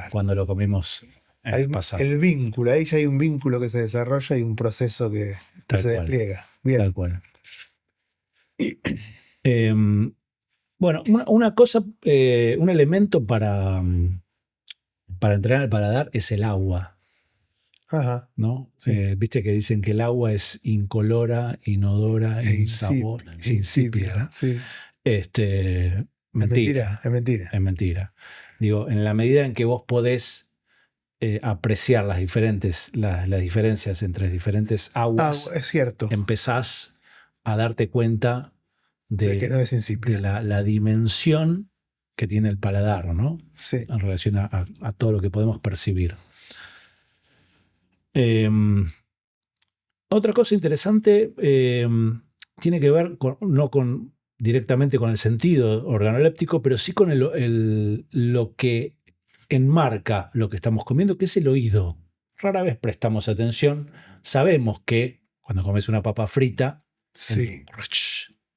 cuando lo comimos en el pasado. El vínculo, ahí ya hay un vínculo que se desarrolla y un proceso que se despliega. Bien. Tal cual. Bueno, una cosa, un elemento para entrenar el paladar es el agua, Ajá. ¿no? Sí. Viste que dicen que el agua es incolora, inodora, insabor, insípida. Sí. Mentira, Es mentira. es mentira. Digo, en la medida en que vos podés apreciar las diferencias entre diferentes aguas, Es cierto. empezás a darte cuenta De que no es de insípida. la dimensión que tiene el paladar, ¿no? Sí. En relación a todo lo que podemos percibir. Otra cosa interesante tiene que ver no directamente con el sentido organoléptico, pero sí con lo que enmarca lo que estamos comiendo, que es el oído. Rara vez prestamos atención. Sabemos que cuando comes una papa frita, Sí.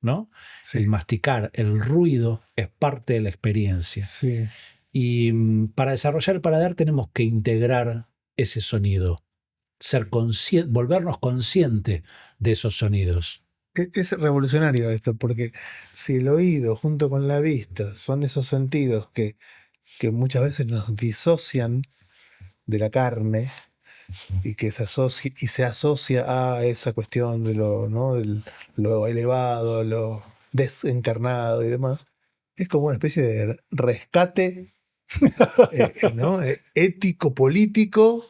¿no? Sí. El masticar, el ruido es parte de la experiencia. Sí. Y para desarrollar el paladar tenemos que integrar ese sonido, volvernos conscientes de esos sonidos. Es revolucionario esto, porque si el oído junto con la vista son esos sentidos que muchas veces nos disocian de la carne y que se asocia a esa cuestión de ¿no? lo elevado, lo desencarnado y demás, es como una especie de rescate ¿no? Ético, político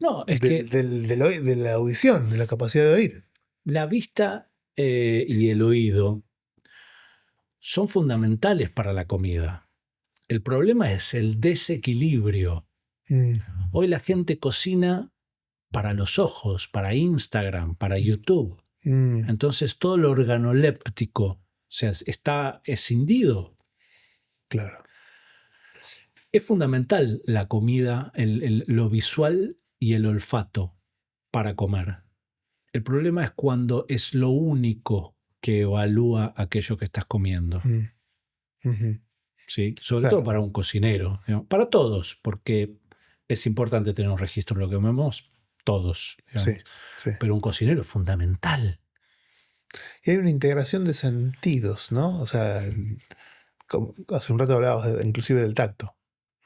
No, es que de la audición, de la capacidad de oír. la vista y el oído son fundamentales para la comida. El problema es el desequilibrio. Hoy la gente cocina para los ojos, para Instagram, para YouTube. Entonces todo lo organoléptico, o sea, está escindido. Claro. Es fundamental la comida, lo visual y el olfato para comer. El problema es cuando es lo único que evalúa aquello que estás comiendo. ¿Sí? Sobre todo para un cocinero. Para todos, porque es importante tener un registro de lo que comemos todos. Sí, sí. Pero un cocinero es fundamental. Y hay una integración de sentidos, ¿no? O sea, hace un rato hablabas inclusive del tacto,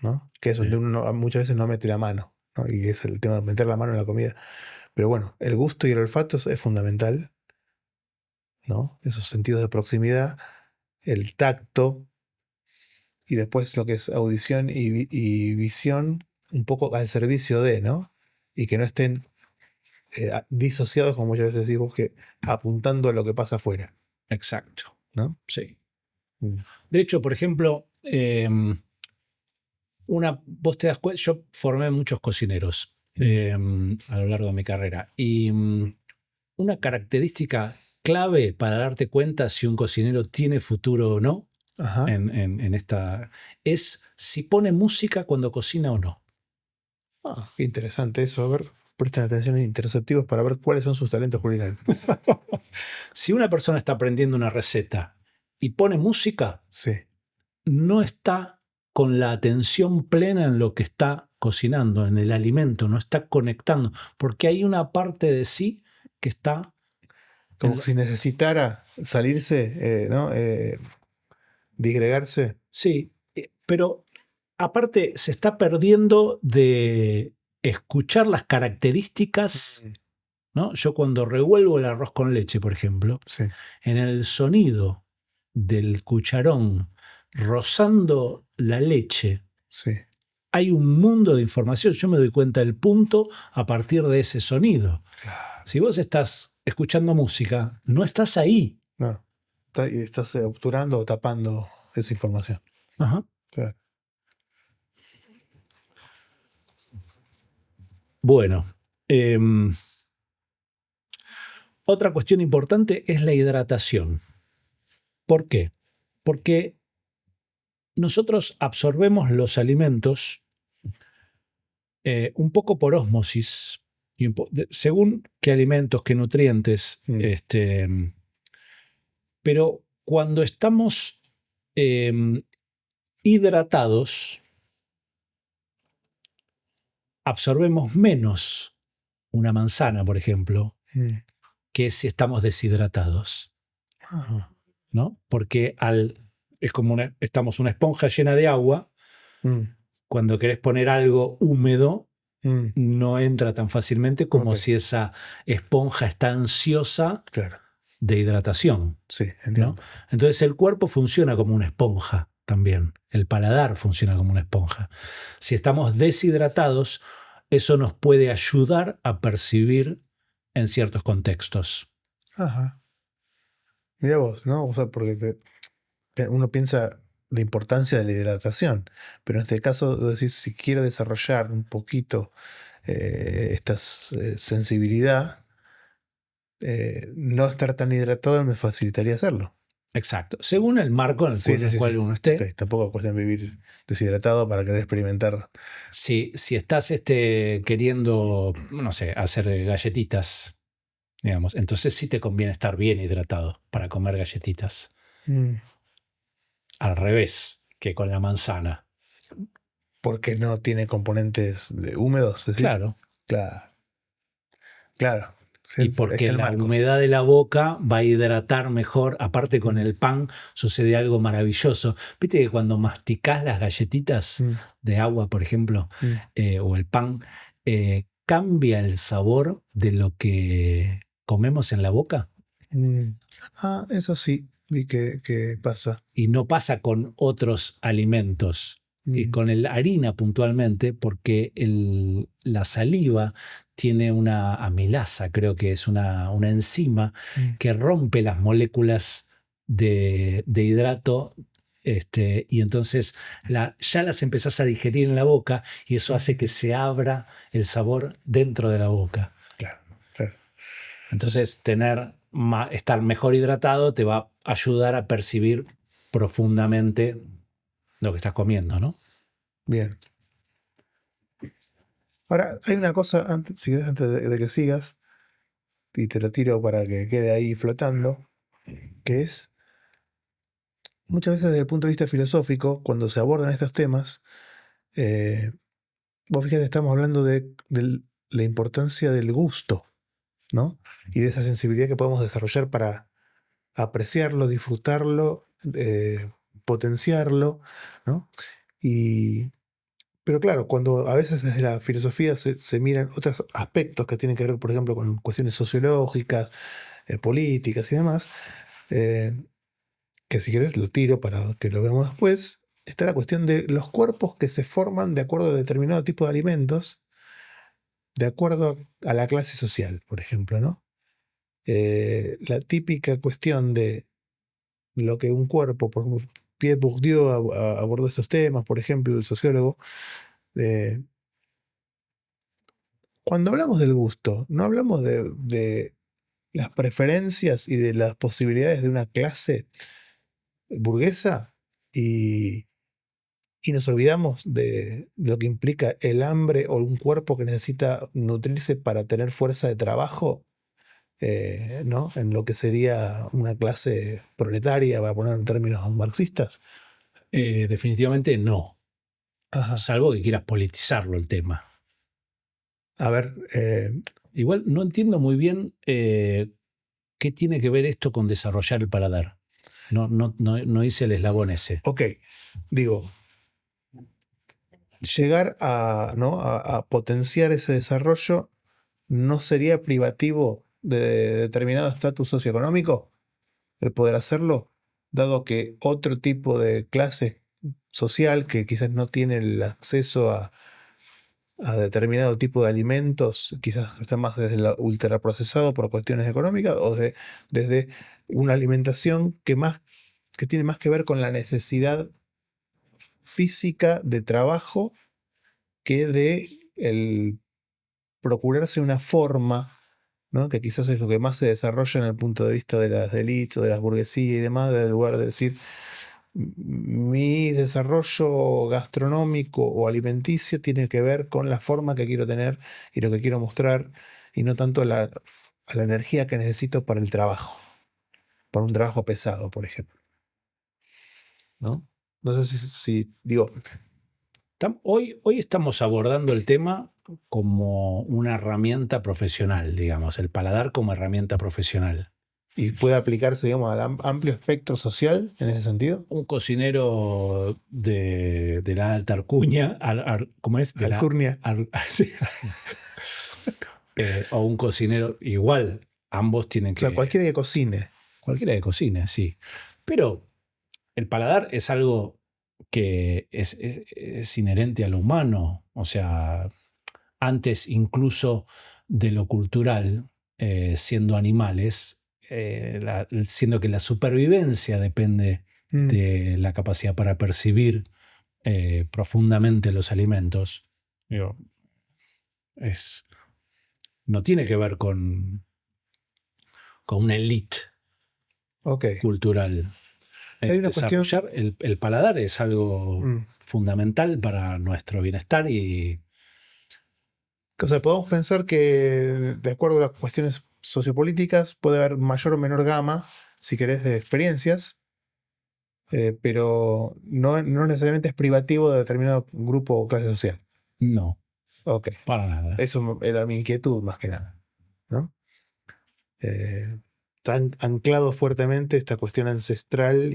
¿no? Que es donde uno muchas veces no mete la mano, ¿no? Y es el tema de meter la mano en la comida. Pero bueno, el gusto y el olfato es fundamental, ¿no? Esos sentidos de proximidad, el tacto, y después lo que es audición y visión, un poco al servicio de, ¿no? Y que no estén disociados, como muchas veces decimos, que apuntando a lo que pasa afuera. Exacto. ¿No? Sí. De hecho, por ejemplo, vos te das cuenta, yo formé muchos cocineros a lo largo de mi carrera. Y una característica clave para darte cuenta si un cocinero tiene futuro o no en esta es si pone música cuando cocina o no. Ah, qué interesante eso. A ver, presten atención a interceptivos para ver cuáles son sus talentos culinarios. Si una persona está aprendiendo una receta y pone música, sí, no está con la atención plena en lo que está cocinando, en el alimento, no está conectando, porque hay una parte de sí que está... como si necesitara salirse, ¿no? Disgregarse. Sí, pero aparte se está perdiendo de escuchar las características, ¿no? Yo cuando revuelvo el arroz con leche, por ejemplo, Sí. en el sonido del cucharón rozando la leche, Sí. hay un mundo de información. Yo me doy cuenta del punto a partir de ese sonido. Claro. Si vos estás escuchando música, no estás ahí. No. Estás obturando o tapando esa información. Ajá. Claro. Bueno. Otra cuestión importante es la hidratación. ¿Por qué? Porque nosotros absorbemos los alimentos un poco por ósmosis, y según qué alimentos, qué nutrientes, pero cuando estamos hidratados, absorbemos menos una manzana, por ejemplo, que si estamos deshidratados. Ajá. ¿no? Porque es como estamos una esponja llena de agua. Cuando querés poner algo húmedo, no entra tan fácilmente como Ok. si esa esponja está ansiosa Claro. de hidratación, Sí, ¿no? entiendo. Entonces el cuerpo funciona como una esponja también. El paladar funciona como una esponja. Si estamos deshidratados, eso nos puede ayudar a percibir en ciertos contextos. Ajá. Mira vos, ¿no? O sea, porque uno piensa la importancia de la hidratación, pero en este caso, vos decís, si quiero desarrollar un poquito esta sensibilidad, no estar tan hidratado me facilitaría hacerlo. Exacto. Según el marco en el Sí, sí, sí, cual sí. uno esté. Ok, tampoco cuesta vivir deshidratado para querer experimentar. Si estás queriendo, no sé, hacer galletitas, digamos, entonces sí te conviene estar bien hidratado para comer galletitas. Mm, Al revés que con la manzana. porque no tiene componentes húmedos, decís. Claro. Claro, claro. Sí, Y ahí porque está el la marco. humedad de la boca va a hidratar mejor. Aparte con Mm, el pan sucede algo maravilloso. Viste que cuando masticás las galletitas mm, de agua, por ejemplo, mm, o el pan, cambia el sabor de lo que comemos en la boca. mm. Ah, eso sí, vi que pasa. Y no pasa con otros alimentos. Y Mm, con la harina puntualmente, porque la saliva tiene una amilasa, creo que es una enzima mm, que rompe las moléculas de hidrato, y entonces ya las empezás a digerir en la boca y eso hace que se abra el sabor dentro de la boca. claro, claro. Entonces, estar mejor hidratado te va a ayudar a percibir profundamente lo que estás comiendo, ¿no? Bien. Ahora, hay una cosa, antes, si querés, antes de que sigas, y te lo tiro para que quede ahí flotando, que es, muchas veces desde el punto de vista filosófico, cuando se abordan estos temas, eh, vos fíjate, estamos hablando de la importancia del gusto, ¿no? Y de esa sensibilidad que podemos desarrollar para apreciarlo, disfrutarlo, potenciarlo, ¿no? Y, pero claro, cuando a veces desde la filosofía se miran otros aspectos que tienen que ver, por ejemplo, con cuestiones sociológicas, políticas y demás, eh, que si querés lo tiro para que lo veamos después, está la cuestión de los cuerpos que se forman de acuerdo a determinado tipo de alimentos, de acuerdo a la clase social, por ejemplo, ¿no? La típica cuestión de lo que un cuerpo, por ejemplo, Pierre Bourdieu abordó estos temas, por ejemplo, el sociólogo, de, cuando hablamos del gusto, no hablamos de las preferencias y de las posibilidades de una clase burguesa y, y nos olvidamos de lo que implica el hambre o un cuerpo que necesita nutrirse para tener fuerza de trabajo, ¿no? En lo que sería una clase proletaria, para poner en términos marxistas. Definitivamente no, Ajá. salvo que quieras politizarlo el tema. A ver, Igual no entiendo muy bien qué tiene que ver esto con desarrollar el paladar. No hice el eslabón ese. ok, digo, llegar a, ¿no? a potenciar ese desarrollo no sería privativo de determinado estatus socioeconómico el poder hacerlo, dado que otro tipo de clase social que quizás no tiene el acceso a determinado tipo de alimentos, quizás está más desde lo ultraprocesado por cuestiones económicas o desde una alimentación que tiene más que ver con la necesidad física de trabajo que de el procurarse una forma, ¿no? Que quizás es lo que más se desarrolla en el punto de vista de las élites o de las burguesías y demás, del lugar de decir, mi desarrollo gastronómico o alimenticio tiene que ver con la forma que quiero tener y lo que quiero mostrar, y no tanto a la energía que necesito para el trabajo, para un trabajo pesado, por ejemplo. ¿No? No sé si digo, Hoy estamos abordando el tema como una herramienta profesional, digamos, el paladar como herramienta profesional. y puede aplicarse, digamos, al amplio espectro social en ese sentido. Un cocinero de la alta alcurnia, ¿cómo es? De la, Alcurnia. sí. O un cocinero igual, ambos tienen O sea, que... cualquiera que cocine. Cualquiera que cocine, sí. Pero el paladar es algo que es inherente a lo humano. O sea, antes incluso de lo cultural, siendo animales, siendo que la supervivencia depende Mm, de la capacidad para percibir profundamente los alimentos. Digo, es, no tiene que ver con una élite ok. cultural. Si hay una cuestión. Desarrollar el paladar es algo mm, fundamental para nuestro bienestar y O sea, podemos pensar que, de acuerdo a las cuestiones sociopolíticas, puede haber mayor o menor gama, si querés, de experiencias, pero no necesariamente es privativo de determinado grupo o clase social. no, Ok, para nada. eso era mi inquietud más que nada, ¿no? Está anclado fuertemente esta cuestión ancestral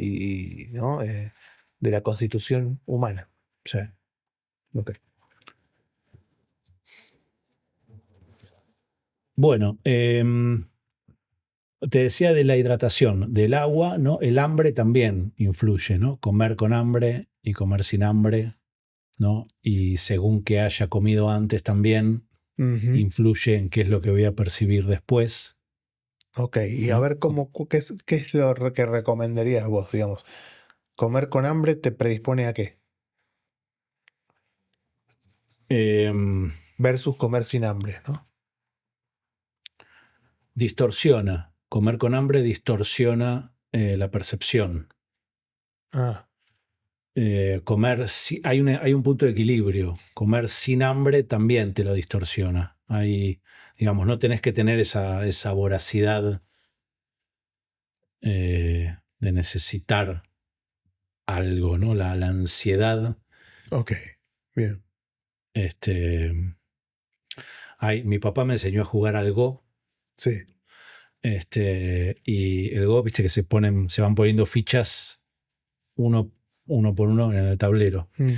¿no? De la constitución humana. Sí. Ok. Bueno, te decía de la hidratación, del agua, ¿no? El hambre también influye, ¿no? Comer con hambre y comer sin hambre, ¿no? Y según que haya comido antes también, Ujú. influye en qué es lo que voy a percibir después, Ok, y a ¿no? ver qué es lo que recomendarías vos, digamos. ¿Comer con hambre te predispone a qué? Em, Versus comer sin hambre, ¿no? distorsiona. Comer con hambre distorsiona la percepción. Ah, Hay un punto de equilibrio. Comer sin hambre también te lo distorsiona. Digamos, no tenés que tener esa voracidad de necesitar algo, ¿no? La ansiedad. ok, bien. Este, mi papá me enseñó a jugar al Go. Sí. Y el Go, viste que se van poniendo fichas uno, uno por uno en el tablero. Mm,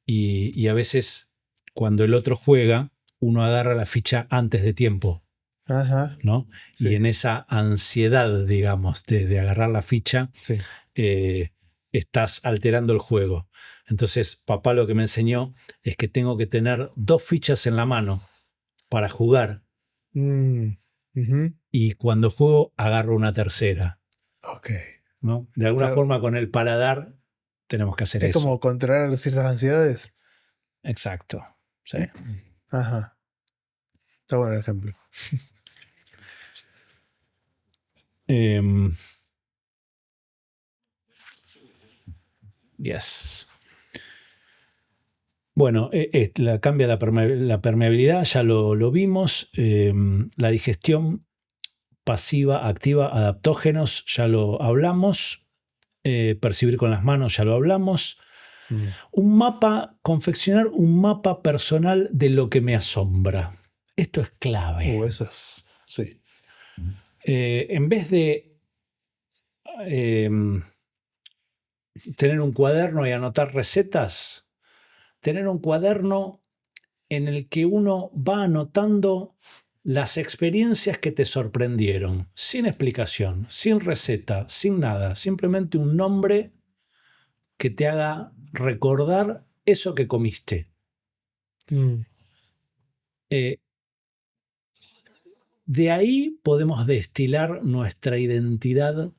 Y a veces, cuando el otro juega, uno agarra la ficha antes de tiempo, ajá, ¿no? sí, Y en esa ansiedad, digamos, de agarrar la ficha, sí. eh, estás alterando el juego. Entonces, papá lo que me enseñó es que tengo que tener dos fichas en la mano para jugar Mm, ujú, y cuando juego agarro una tercera, ok. ¿no? De O alguna sea, forma con el paladar tenemos que hacer es eso. como controlar ciertas ansiedades. Exacto. Sí. Ajá, está bueno el ejemplo. Em, yes. Bueno, cambia la permeabilidad, ya lo vimos. La digestión pasiva, activa, adaptógenos, ya lo hablamos. Percibir con las manos, ya lo hablamos. Mm. Confeccionar un mapa personal de lo que me asombra. Esto es clave. Eso es, sí. En vez de eh, tener un cuaderno y anotar recetas, tener un cuaderno en el que uno va anotando las experiencias que te sorprendieron, sin explicación, sin receta, sin nada, simplemente un nombre que te haga recordar eso que comiste. Mm, Eh, de ahí podemos destilar nuestra identidad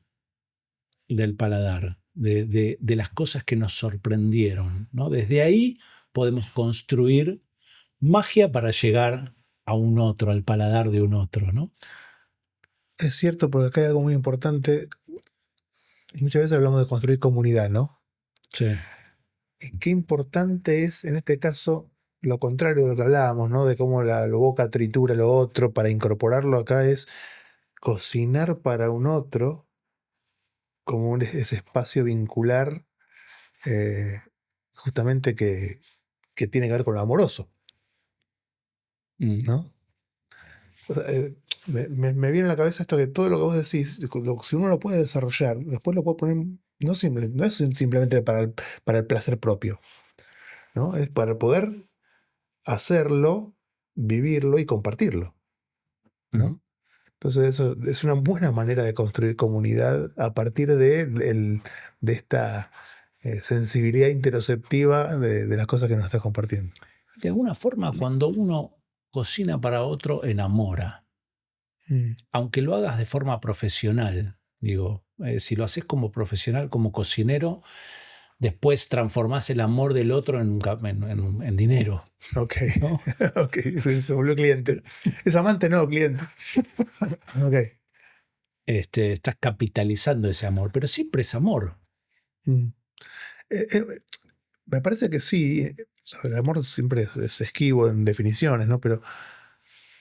del paladar, de las cosas que nos sorprendieron, ¿no? Desde ahí podemos construir magia para llegar a un otro, al paladar de un otro, ¿no? Es cierto, porque acá hay algo muy importante. Muchas veces hablamos de construir comunidad, ¿no? Sí. Y qué importante es, en este caso, lo contrario de lo que hablábamos, ¿no? De cómo la boca tritura lo otro para incorporarlo acá es cocinar para un otro como ese espacio vincular eh, justamente que tiene que ver con lo amoroso, Mm. ¿no? O sea, me viene a la cabeza esto que todo lo que vos decís, si uno lo puede desarrollar, después lo puede poner, no es simplemente para el placer propio, ¿no? Es para poder hacerlo, vivirlo y compartirlo, ¿no? Entonces eso es una buena manera de construir comunidad a partir de esta sensibilidad interoceptiva de las cosas que nos estás compartiendo. De alguna forma, cuando uno cocina para otro, enamora. Mm. Aunque lo hagas de forma profesional, digo, si lo haces como profesional, como cocinero, después transformás el amor del otro en dinero, Ok, ¿no? ok, se volvió cliente. Es amante, no, cliente. Ok. Estás capitalizando ese amor, pero siempre es amor. Mm. Eh, eh, Me parece que sí. O sea, el amor siempre es esquivo en definiciones, ¿no? Pero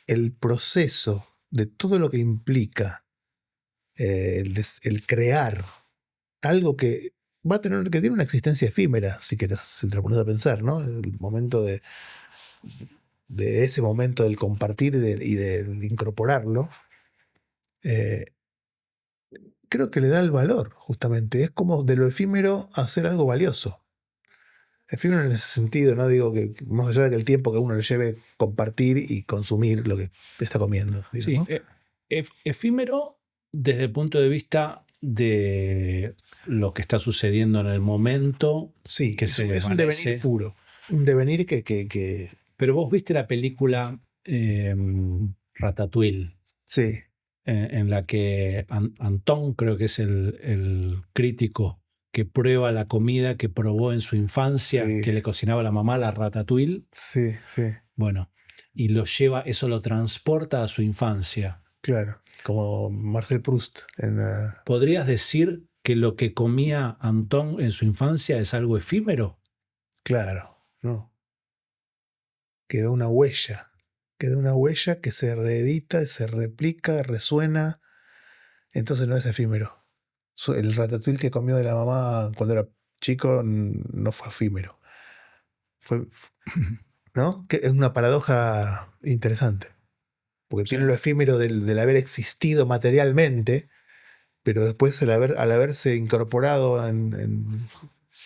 el proceso de todo lo que implica el crear algo que va a tener, que tiene una existencia efímera, si quieres, si te lo pones a pensar, ¿no? El momento de ese momento del compartir y de incorporarlo, eh, creo que le da el valor, justamente. Es como de lo efímero hacer algo valioso. Efímero en ese sentido, no digo que más allá de que el tiempo que uno le lleve compartir y consumir lo que está comiendo, digo, Sí, ¿no? efímero desde el punto de vista de lo que está sucediendo en el momento, Sí, que se es un devenir desvanece. puro. Un devenir que Pero vos viste la película Ratatouille, sí, en la que Antón, creo que es el crítico, que prueba la comida que probó en su infancia, sí, que le cocinaba la mamá, la Ratatouille. sí, sí, Bueno, y lo lleva, eso lo transporta a su infancia. claro. Como Marcel Proust en ¿Podrías decir que lo que comía Antón en su infancia es algo efímero? claro, ¿no? Quedó una huella. Quedó una huella que se reedita, se replica, resuena. Entonces no es efímero. El ratatouille que comió de la mamá cuando era chico no fue efímero. Fue, ¿no? Que es una paradoja interesante. Porque Sí, tiene lo efímero del haber existido materialmente, pero después al haberse incorporado en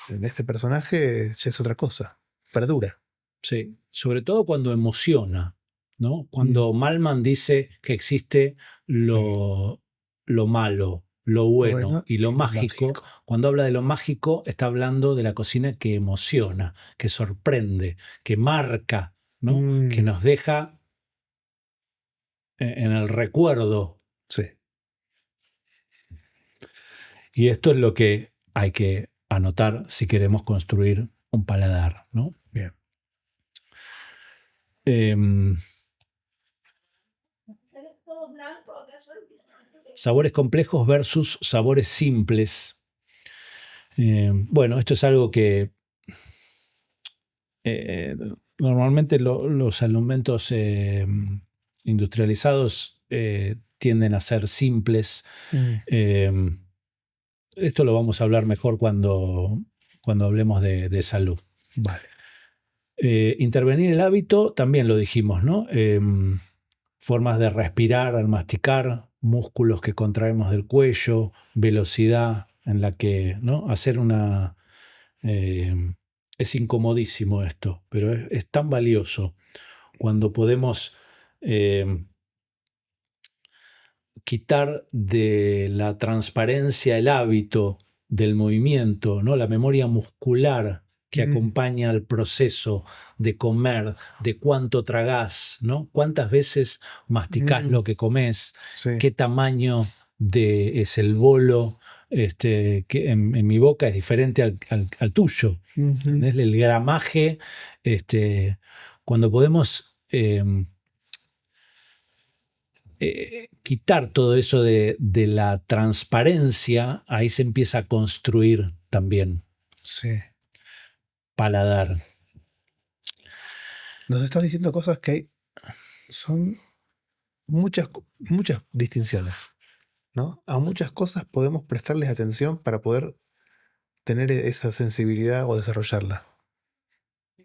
este personaje ya es otra cosa. Perdura. sí. Sobre todo cuando emociona, ¿no? Mm, Cuando Malman dice que existe sí. lo malo, lo bueno Bueno, y lo y lo mágico. mágico. Cuando habla de lo mágico, está hablando de la cocina que emociona, que sorprende, que marca, ¿no? Que Mm, nos deja en el recuerdo. sí, Y esto es lo que hay que anotar si queremos construir un paladar, ¿no? bien. Em, Sabores complejos versus sabores simples. Bueno, esto es algo que eh, normalmente los alimentos industrializados tienden a ser simples. Mm, Eh, Esto lo vamos a hablar mejor cuando hablemos de salud. vale. Intervenir el hábito, también lo dijimos, ¿no? Formas de respirar al masticar, músculos que contraemos del cuello, velocidad en la que, ¿no? Hacer una... eh, es incomodísimo esto, pero es tan valioso cuando podemos quitar de la transparencia el hábito del movimiento, ¿no? La memoria muscular que Mm, acompaña al proceso de comer, de cuánto tragás, ¿no? Cuántas veces masticás mm, lo que comés, sí. qué tamaño es el bolo, que en mi boca es diferente al tuyo. Ujú, ¿Entendés? El gramaje, cuando podemos quitar todo eso de la transparencia, ahí se empieza a construir también sí. paladar. Nos estás diciendo cosas que son muchas distinciones, ¿no? A muchas cosas podemos prestarles atención para poder tener esa sensibilidad o desarrollarla,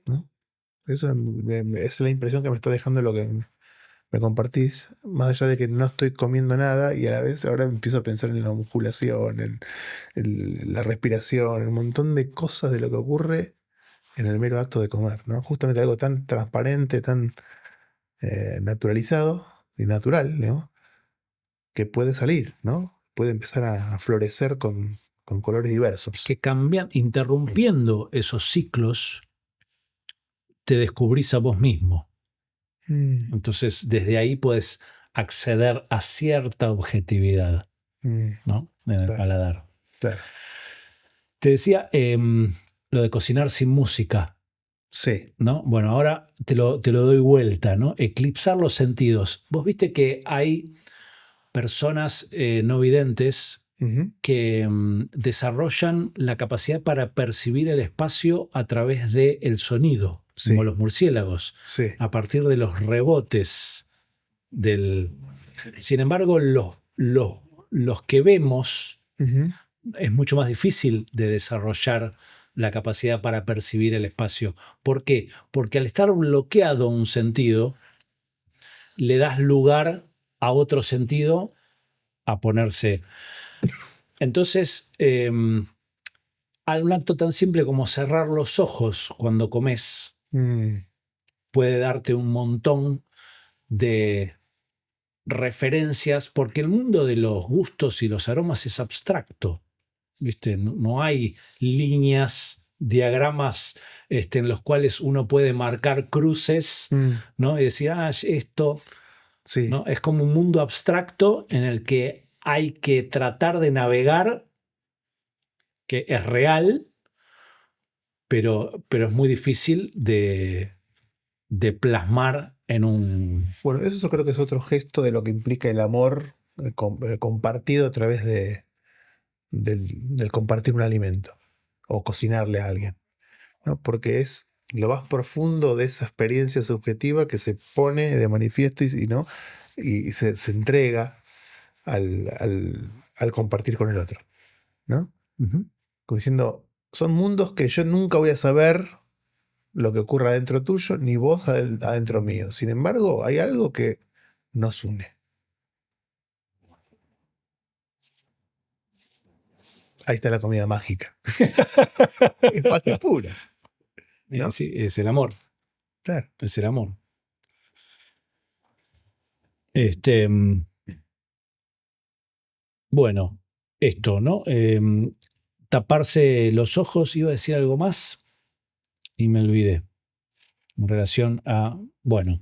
¿no? Eso es la impresión que me está dejando me compartís, más allá de que no estoy comiendo nada y a la vez ahora empiezo a pensar en la musculación, en la respiración, en un montón de cosas de lo que ocurre en el mero acto de comer, ¿no? Justamente algo tan transparente, tan naturalizado y natural, ¿no? Que puede salir, ¿no? Puede empezar a florecer con colores diversos. Que cambian, interrumpiendo esos ciclos, te descubrís a vos mismo. Mm, Entonces, desde ahí puedes acceder a cierta objetividad, mm, ¿no? En el claro, paladar. claro. Te decía lo de cocinar sin música, Sí. ¿no? Bueno, ahora te lo doy vuelta, ¿no? Eclipsar los sentidos. Vos viste que hay personas no videntes Ujú. que desarrollan la capacidad para percibir el espacio a través del sonido, como Sí, los murciélagos, sí. a partir de los rebotes del... Sin embargo, los que vemos Ujú. es mucho más difícil de desarrollar la capacidad para percibir el espacio. ¿Por qué? Porque al estar bloqueado un sentido, le das lugar a otro sentido a ponerse. Entonces, a un acto tan simple como cerrar los ojos cuando comes Mm, puede darte un montón de referencias, porque el mundo de los gustos y los aromas es abstracto. ¿Viste? No hay líneas, diagramas en los cuales uno puede marcar cruces, mm, ¿no? Y decir, esto, sí. ¿no? Es como un mundo abstracto en el que hay que tratar de navegar, que es real, pero es muy difícil de plasmar en un... Bueno, eso yo creo que es otro gesto de lo que implica el amor compartido a través del compartir un alimento o cocinarle a alguien, ¿no? Porque es lo más profundo de esa experiencia subjetiva que se pone de manifiesto ¿no? y se entrega al compartir con el otro, ¿no? Ujú. Como diciendo, son mundos que yo nunca voy a saber lo que ocurra adentro tuyo, ni vos adentro mío. Sin embargo, hay algo que nos une. Ahí está la comida mágica. Es magia pura, ¿no? Sí, es el amor, Claro. es el amor. Este, bueno, esto, ¿no? Taparse los ojos, iba a decir algo más y me olvidé en relación a, bueno,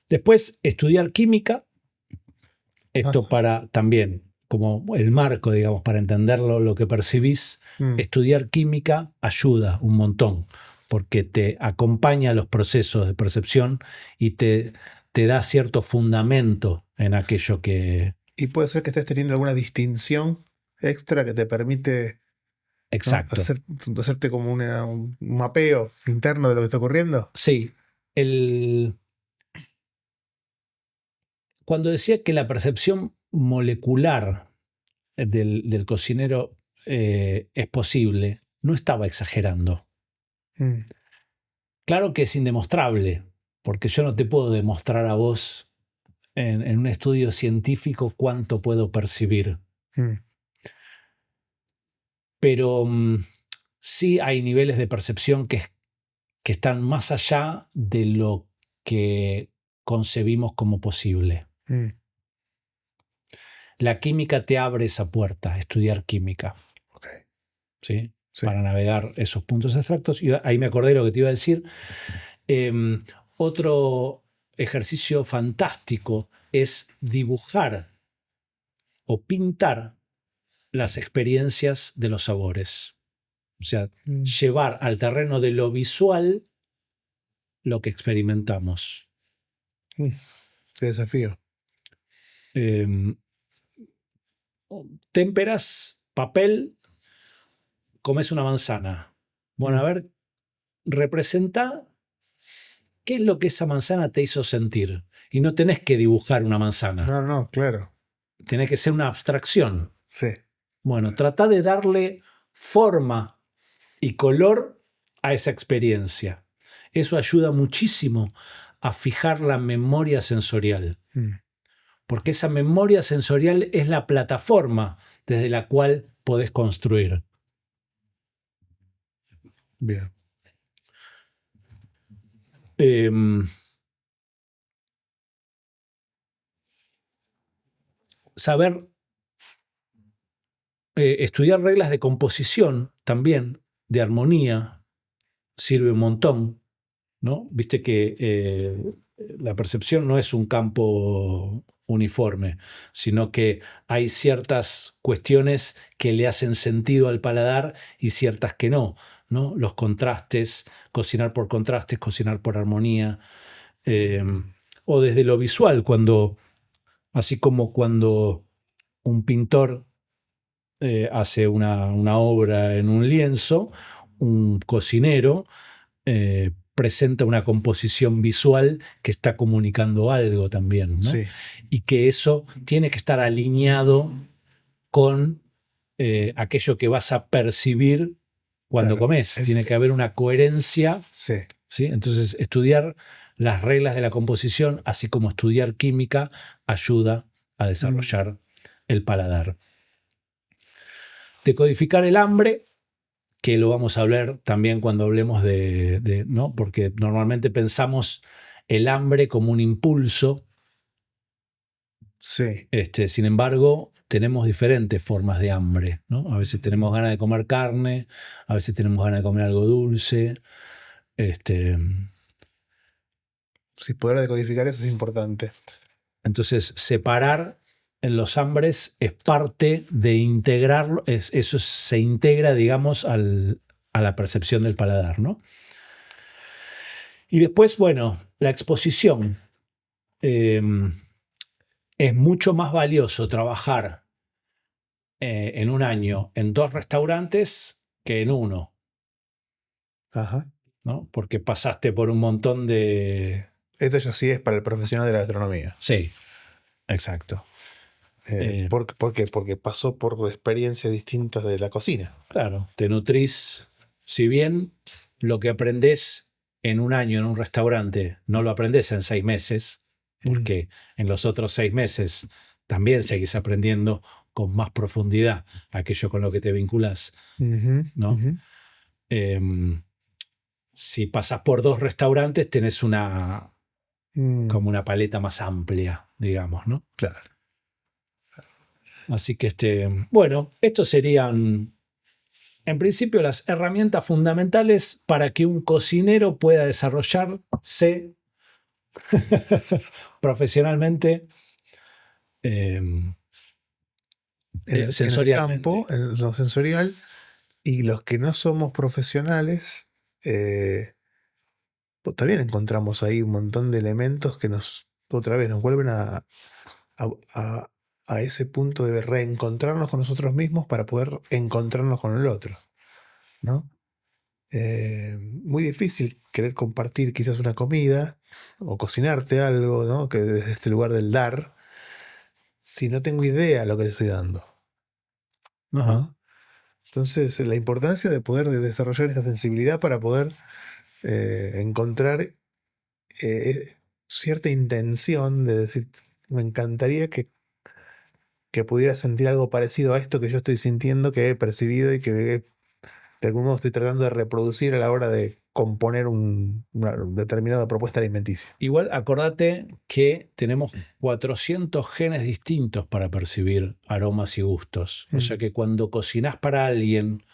después estudiar química, Ah, esto para también, como el marco, digamos, para entenderlo, lo que percibís, mm, estudiar química ayuda un montón, porque te acompaña a los procesos de percepción y te da cierto fundamento en aquello que... y puede ser que estés teniendo alguna distinción extra que te permite, ¿no? Exacto. Hacerte como un mapeo interno de lo que está ocurriendo. Sí, cuando decía que la percepción molecular del cocinero es posible, no estaba exagerando. Mm, Claro que es indemostrable, porque yo no te puedo demostrar a vos en un estudio científico cuánto puedo percibir, mm, pero sí hay niveles de percepción que están más allá de lo que concebimos como posible. mm. La química te abre esa puerta, estudiar química, Ok. ¿sí? Sí. Para navegar esos puntos abstractos. Y ahí me acordé de lo que te iba a decir. Otro ejercicio fantástico es dibujar o pintar las experiencias de los sabores. O sea, Mm, llevar al terreno de lo visual lo que experimentamos. mm. Qué desafío. Em, Témperas, papel, comes una manzana. Bueno, a Mm. ver, representa qué es lo que esa manzana te hizo sentir. Y no tenés que dibujar una manzana, No, no, claro. tiene que ser una abstracción. Sí. Bueno, Sí. trata de darle forma y color a esa experiencia. Eso ayuda muchísimo a fijar la memoria sensorial. Mm. Porque esa memoria sensorial es la plataforma desde la cual podés construir. Bien. Saber estudiar reglas de composición también, de armonía, sirve un montón, ¿no? Viste que la percepción no es un campo uniforme, sino que hay ciertas cuestiones que le hacen sentido al paladar y ciertas que no, ¿no? Los contrastes, cocinar por contrastes, cocinar por armonía, o desde lo visual, así como cuando un pintor hace una obra en un lienzo, un cocinero presenta una composición visual que está comunicando algo también, ¿no? Sí. Y que eso tiene que estar alineado con aquello que vas a percibir cuando Claro, comes. Tiene que haber una coherencia. Sí. ¿Sí? Entonces, estudiar las reglas de la composición, así como estudiar química, ayuda a desarrollar el paladar. Decodificar el hambre, que lo vamos a hablar también cuando hablemos ¿no? Porque normalmente pensamos el hambre como un impulso. Sí. Sin embargo, tenemos diferentes formas de hambre, ¿no? A veces tenemos ganas de comer carne, a veces tenemos ganas de comer algo dulce. Sí, poder decodificar eso es importante. Entonces, separar en los hambres es parte de integrarlo, eso se integra, digamos, a la percepción del paladar, ¿no? Y después, bueno, la exposición. Es mucho más valioso trabajar en un año en 2 restaurantes que en uno. Ajá. ¿No? Porque pasaste por un montón de... Esto ya sí es para el profesional de la gastronomía. Sí, exacto. ¿Por qué? Porque pasó por experiencias distintas de la cocina. Claro, te nutrís. Si bien lo que aprendés en un año en un restaurante no lo aprendés en 6 meses, porque en los otros 6 meses también seguís aprendiendo con más profundidad aquello con lo que te vinculás, ¿no? Si pasás por 2 restaurantes, tenés como una paleta más amplia, digamos, ¿no? Claro. Así que, bueno, estos serían, en principio, las herramientas fundamentales para que un cocinero pueda desarrollarse profesionalmente, En el campo, sensorialmente. en lo sensorial, y los que no somos profesionales, pues también encontramos ahí un montón de elementos que otra vez, nos vuelven a ese punto de reencontrarnos con nosotros mismos para poder encontrarnos con el otro, ¿no? Muy difícil querer compartir quizás una comida o cocinarte algo, ¿no? Que desde este lugar del dar, si no tengo idea de lo que te estoy dando, ¿no? Entonces, la importancia de poder desarrollar esa sensibilidad para poder encontrar cierta intención de decir, me encantaría que pudiera sentir algo parecido a esto que yo estoy sintiendo, que he percibido y que de algún modo estoy tratando de reproducir a la hora de componer una determinada propuesta alimenticia. Igual acordate que tenemos 400 genes distintos para percibir aromas y gustos. O sea que cuando cocinás para alguien,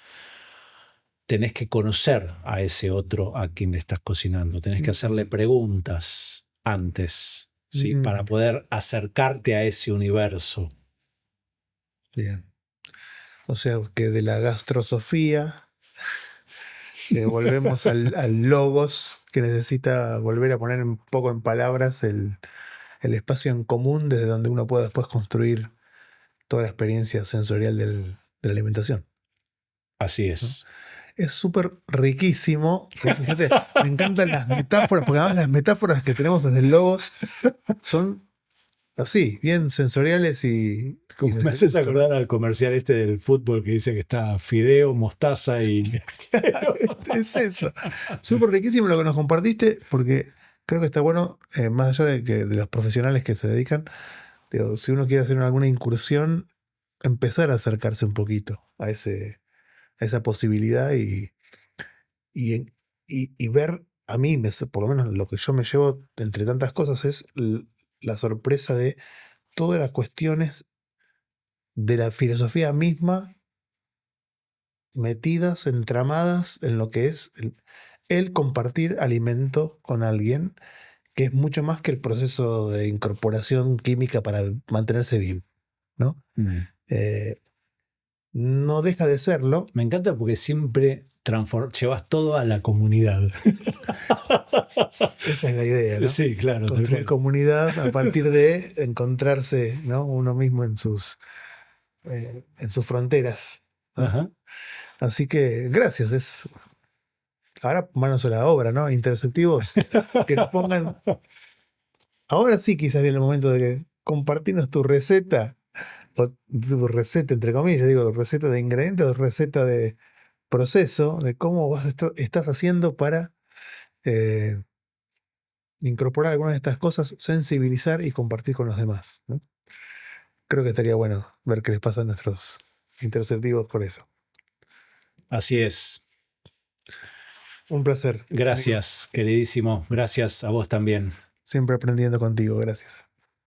tenés que conocer a ese otro a quien le estás cocinando. Tenés que hacerle preguntas antes, ¿sí? Para poder acercarte a ese universo. Bien. O sea que de la gastrosofía volvemos al logos, que necesita volver a poner un poco en palabras el espacio en común desde donde uno puede después construir toda la experiencia sensorial de la alimentación. Así es. ¿No? Es súper riquísimo. Fíjate, me encantan las metáforas, porque además las metáforas que tenemos desde el logos son así, bien sensoriales y Me haces acordar al comercial este del fútbol que dice que está fideo, mostaza y... Es eso. Súper riquísimo lo que nos compartiste, porque creo que está bueno, más allá de los profesionales que se dedican, digo, si uno quiere hacer alguna incursión, empezar a acercarse un poquito a esa posibilidad y, y ver, a mí, por lo menos lo que yo me llevo entre tantas cosas es la sorpresa de todas las cuestiones de la filosofía misma metidas, entramadas en lo que es el compartir alimento con alguien, que es mucho más que el proceso de incorporación química para mantenerse vivo, ¿no? Eh, no deja de serlo. Me encanta porque siempre llevas todo a la comunidad. Esa es la idea, ¿no? Sí, claro. Construir comunidad a partir de encontrarse, ¿no? Uno mismo en sus fronteras, ¿no? Ajá. Así que gracias. Ahora manos a la obra, ¿no? Interceptivos que nos pongan. Ahora sí, quizás viene el momento de que compartirnos tu receta, o tu receta, entre comillas, digo, receta de ingredientes o receta de proceso, de cómo estás haciendo para incorporar algunas de estas cosas, sensibilizar y compartir con los demás, ¿no? Creo que estaría bueno ver qué les pasa a nuestros interceptivos por eso. Así es. Un placer. Gracias, queridísimo. Gracias a vos también. Siempre aprendiendo contigo. Gracias.